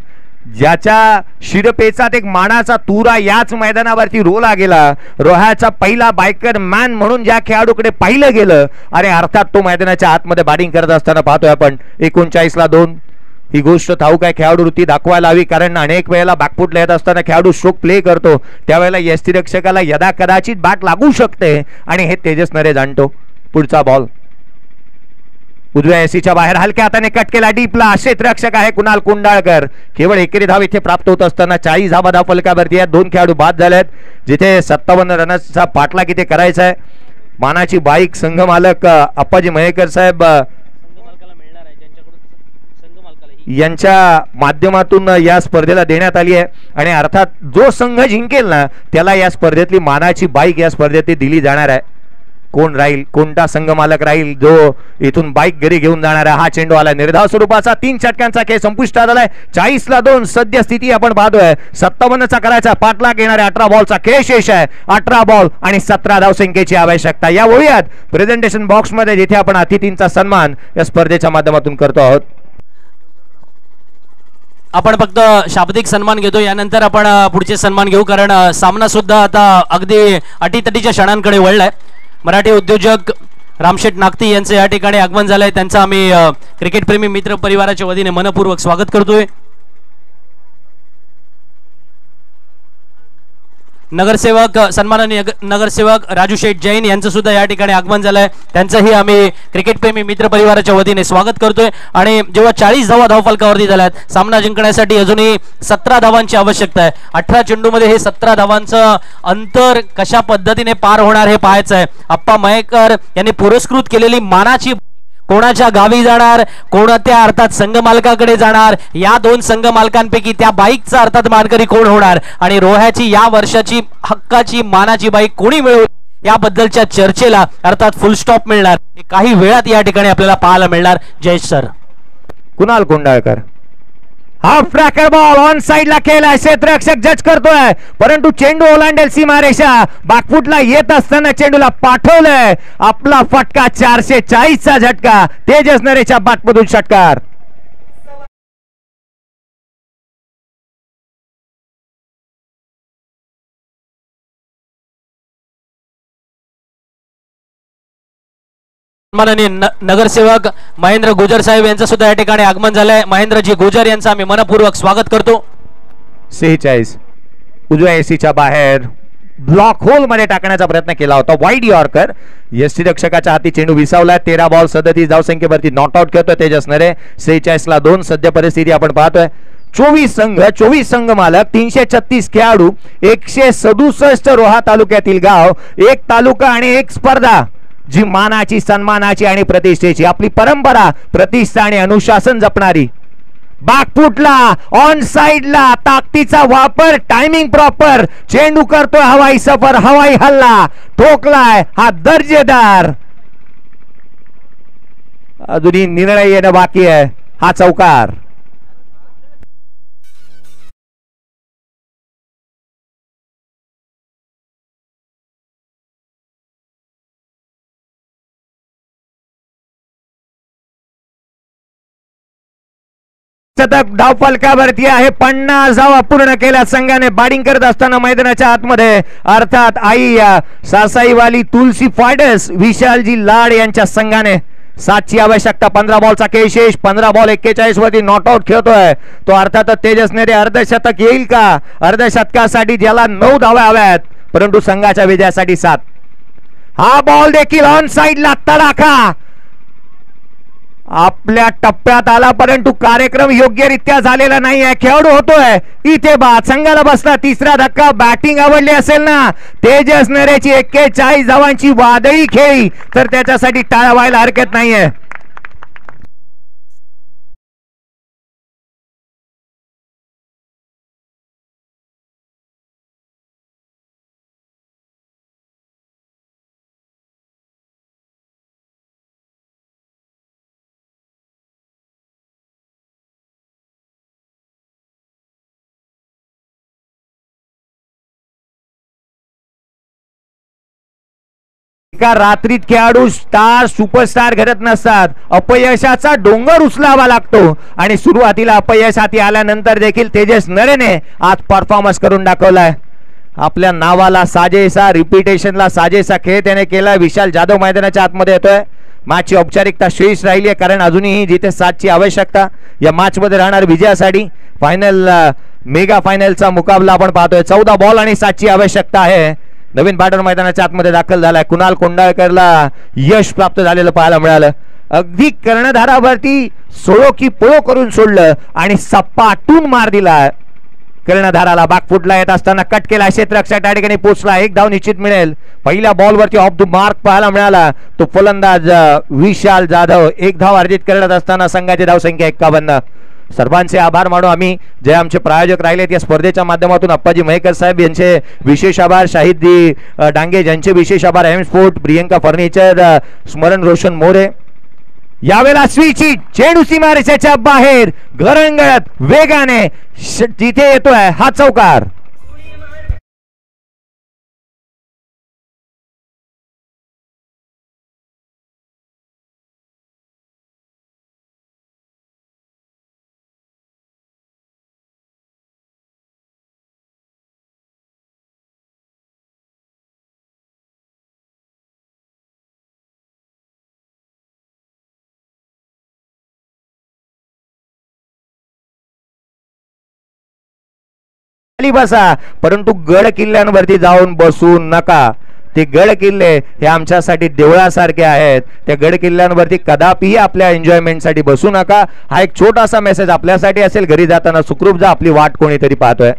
ज्याच्या शिरपेचात एक मानाचा तुरा याच मैदानावरती रोला गेला, रोह्याचा पहिला बायकर मॅन म्हणून ज्या खेळाडूकडे पाहिलं गेलं आणि अर्थात तो मैदानाच्या आतमध्ये बॅटिंग करत असताना पाहतोय आपण. 39ला 2 ही गोष्ट ठाऊक आहे, खेळाडू वृत्ती दाखवायला हवी, कारण अनेक वेळेला बॅकफुटला येत असताना खेळाडू स्ट्रोक प्ले करतो, त्यावेळेला यष्टिरक्षकाला यदा कदाचित बॅट लागू शकते आणि हे तेजस नरे जाणतो. पुढचा बॉल उजव्या एसीच्या बाहेर हलक्या हाताने कट केला, डीपला. क्षेत्ररक्षक आहे कुणाल कुंडाळकर. केवळ एकेरी धाव इथे प्राप्त होत असताना 40 धावा धाव फलकावरती आहेत. 2 खेळाडू बाद झालेत, जिथे 57 रनचा पाठलाग इथे करायचा आहे. मानाची बाईक संघ मालक अप्पाजी मयेकर साहेब यांच्या माध्यमातून या स्पर्धेला देण्यात आली आहे आणि अर्थात जो संघ जिंकेल ना त्याला या स्पर्धेतली मानाची बाईक या स्पर्धेत दिली जाणार आहे. कोण राहील, कोणता संघ मालक राहील जो इथून बाईक घरी घेऊन जाणार आहे? हा चेंडू आला निर्धाव स्वरूपाचा. 3 षटकांचा खेळ संपुष्टात आलाय. 40ला 2 सद्य स्थिती आपण पाहतोय. 57चा करायचा पाठलाग येणाऱ्या 18 बॉलचा खेळ शेष आहे. 18 बॉल आणि 17 धावसंख्येची आवश्यकता. या वळूयात प्रेझेंटेशन बॉक्स मध्ये जिथे आपण अतिथींचा सन्मान या स्पर्धेच्या माध्यमातून करतो आहोत. आपण फक्त शाब्दिक सन्मान घेतो, यानंतर आपण पुढचे सन्मान घेऊ, कारण सामना सुद्धा आता अगदी अटीतटीच्या क्षणांकडे वळलाय. मराठी उद्योजक रामशेठ नागती यांचे या ठिकाणी आगमन झालंय. त्यांचं आम्ही क्रिकेट प्रेमी मित्र परिवाराच्या वतीने मनपूर्वक स्वागत करतोय. नगरसेवक सन्माननीय नगरसेवक राजू शेठ जैन यांचं सुद्धा या ठिकाणी आगमन झालंय. त्यांचंही आम्ही क्रिकेट प्रेमी मित्र परिवाराच्या वतीने स्वागत करतोय. आणि जेव्हा 40 धावा धावफलकावरती झाल्यात, सामना जिंकण्यासाठी अजूनही 17 धावांची आवश्यकता आहे. 18 चेंडूमध्ये हे 17 धावांचं अंतर कशा पद्धतीने पार होणार हे पाहायचं आहे. अप्पा मयेकर यांनी पुरस्कृत केलेली मानाची कोणाच्या गावी जाणार, कोणत्या अर्थात संघ मालकाकडे जाणार, या 2 संघ मालकांपैकी त्या बाईकचा अर्थात मानकरी कोण होणार आणि रोह्याची या वर्षाची हक्काची मानाची बाईक कोणी मिळवू याबद्दलच्या चर्चेला अर्थात फुल स्टॉप मिळणार. काही वेळात या ठिकाणी आपल्याला पाहायला मिळणार. Jayesh sir. Kunal Kundalkar half tracker ball on साइडला खेळला, क्षेत्ररक्षक जज करतोय, परंतु चेंडू ओलांडेल सीमारेषा. बॅकफुटला येत असताना चेंडूला पाठवलंय. आपला फटका 440चा झटका. तेजस नरेच्या बॅटमधून षटकार. माननीय नगरसेवक महेंद्र गुजर साहेब यांचं सुद्धा या ठिकाणी आगमन झालंय. महेंद्रजी गुजर यांचं आम्ही मनपूर्वक स्वागत करतो. 46 उजव्या एसीच्या बाहेर ब्लॉक होल मध्ये टाकण्याचा प्रयत्न केला होता. वाईड यॉर्कर यष्टीरक्षकाच्या हाती चेंडू विसावला. 13 बॉल 37 धावसंख्येवरती नॉट आउट खेळतोय तेजस नरे. 46 ला 2 सध्या परिस्थिती आपण पाहतोय. 24 संघ मालक, 336 खेळाडू, 167 रोहा तालुक्यातील गाव, एक तालुका आणि एक स्पर्धा जी मानाची, सन्मानाची आणि प्रतिष्ठेची, आपली परंपरा, प्रतिष्ठा आणि अनुशासन जपणारी. बागफुटला, ऑन साइडला, ताकदीचा वापर, टायमिंग प्रॉपर, चेंडू करतोय हवाई सफर, हवाई हल्ला, ठोकलाय हा दर्जेदार. अजूनही निर्णय येणं बाकी आहे. हा चौकार. शतक धावफलकावरती आहे. 50 धावा पूर्ण केल्या संघाने बॅटिंग करत असताना मैदानाच्या आतमध्ये, अर्थात आई सासाईवाली तुलसी फायडर्स विशालजी लाड यांच्या संघाने 7ची आवश्यकता. 15 बॉलचा केशेष, 15 बॉल 41 वरती नॉट आउट खेळतोय तो. अर्थात तेजस नेरे अर्धशतक येईल का? अर्धशतकासाठी ज्याला 9 धावा हव्यात, परंतु संघाच्या विजयासाठी 7. हा बॉल देखील ऑन साइडला, तडाखा आपल्या टप्प्यात आला, परंतु कार्यक्रम योग्यरित्या झालेला नाही आहे. खेळाडू होतोय इथे बाद. संघाला बसला 3रा धक्का. बॅटिंग आवडली असेल ना तेजस नरेची 41 धावांची वादळी खेळी, तर त्याच्यासाठी टाळ्या व्हायला हरकत नाहीये. एका रात्रीत खेळाडू स्टार, सुपरस्टार घडत नसतात. अपयशाचा डोंगर उचलावा लागतो आणि सुरुवातीला अपयश हाती आल्यानंतर देखील तेजस नरेने आज परफॉर्मन्स करून दाखवलाय. आपल्या नावाला साजेसा, रिपिटेशनला साजेसा खेळ त्याने केला. विशाल जाधव मैदानाच्या आतमध्ये येतोय. मॅचची औपचारिकता शेष राहिली आहे, कारण अजूनही जिथे 7ची आवश्यकता या मॅच मध्ये राहणार विजयासाठी. फायनल, मेगा फायनलचा मुकाबला आपण पाहतोय. 14 बॉल आणि 7ची आवश्यकता आहे. नवीन बॅटर मैदानाच्या आतमध्ये दाखल झालाय. कुणाल कोंडाळकरला यश प्राप्त झालेलं पाहायला मिळालं. अगदी कर्णधारावरती सोळो की पोळो करून सोडलं आणि सपाटून मार दिला. कर्णधाराला बागफुटला येत असताना कट केला. क्षेत्ररक्षक त्या ठिकाणी पोहोचला. 1 धाव निश्चित मिळेल. पहिल्या बॉलवरती ऑफ द मार्क पाहायला मिळाला तो फलंदाज विशाल जाधव. 1 धाव अर्जित करत असताना संघाची धावसंख्या 51. सर्वांचे आभार मानू आम्ही, जे आमचे प्रायोजक राहिलेत या स्पर्धेच्या माध्यमातून. अप्पाजी महेकर साहेब यांचे विशेष आभार. शाहिदी डांगे यांचे विशेष आभार. एम स्पोर्ट, प्रियंका फर्निचर, स्मरण रोशन मोरे. यावेळेला स्वीची चेंडू सीमारेषेच्या बाहेर घरंगळत वेगाने तिथे येतोय हा चौकार. बसा, परंतु गड किल्ल्यांवरती जाऊन बसू नका. ते गड किल्ले हे आमच्यासाठी देवळासारखे आहेत. त्या गड किल्ल्यांवरती कदापिही आपल्या एन्जॉयमेंटसाठी बसू नका. हा एक छोटासा मेसेज आपल्यासाठी असेल. घरी जाताना सुखरूप जा, आपली वाट कोणीतरी पाहतोय.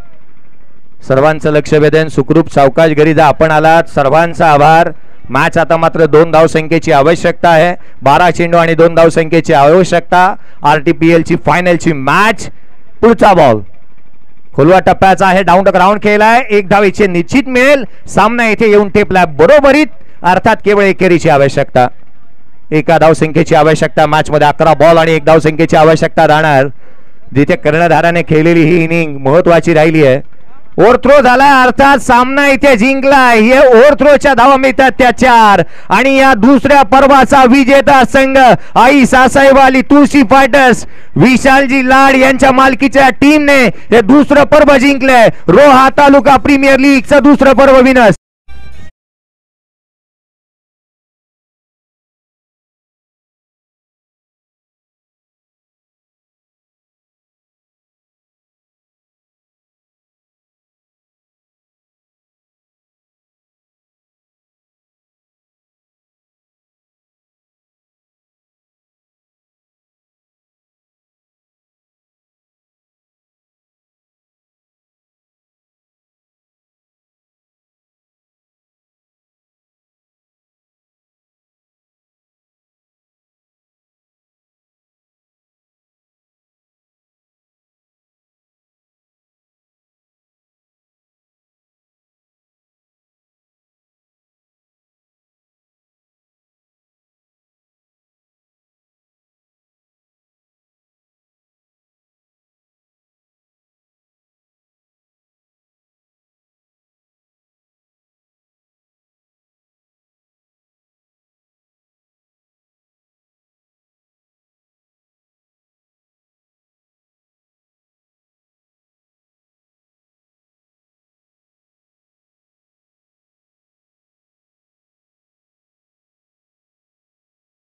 सर्वांचं लक्ष वेधून सुखरूप सावकाश घरी जा. आपण आलात, सर्वांचा आभार. मॅच आता मात्र 2 धावसंख्येची आवश्यकता आहे. 12 चेंडू आणि 2 धावसंख्येची आवश्यकता. RTPL ची फायनलची मॅच. पुढचा बॉल खोलवा टप्प्याचा आहे. डाऊन द ग्राउंड खेळलाय. 1 धाव इथे निश्चित मिळेल. सामना इथे येऊन टेपलाय बरोबरीत. अर्थात केवळ एकेरीची आवश्यकता. 1 धावसंख्येची आवश्यकता. मॅच मध्ये 11 बॉल आणि 1 धावसंख्येची आवश्यकता राहणार. जिथे कर्णधाराने खेळलेली ही इनिंग महत्वाची राहिली आहे. ओव्हरथ्रो झाला, अर्थात सामना इथे जिंकलाय. हे ओव्हरथ्रोच्या धावा मिळतात त्या 4 आणि या दुसऱ्या पर्वाचा विजेता संघ आई सासाईवाली तुळशी फायटर्स विशालजी लाड यांच्या मालकीच्या टीमने हे दुसरं पर्व जिंकलंय. रोहा तालुका प्रीमियर लीगचं दुसरं पर्व विनस.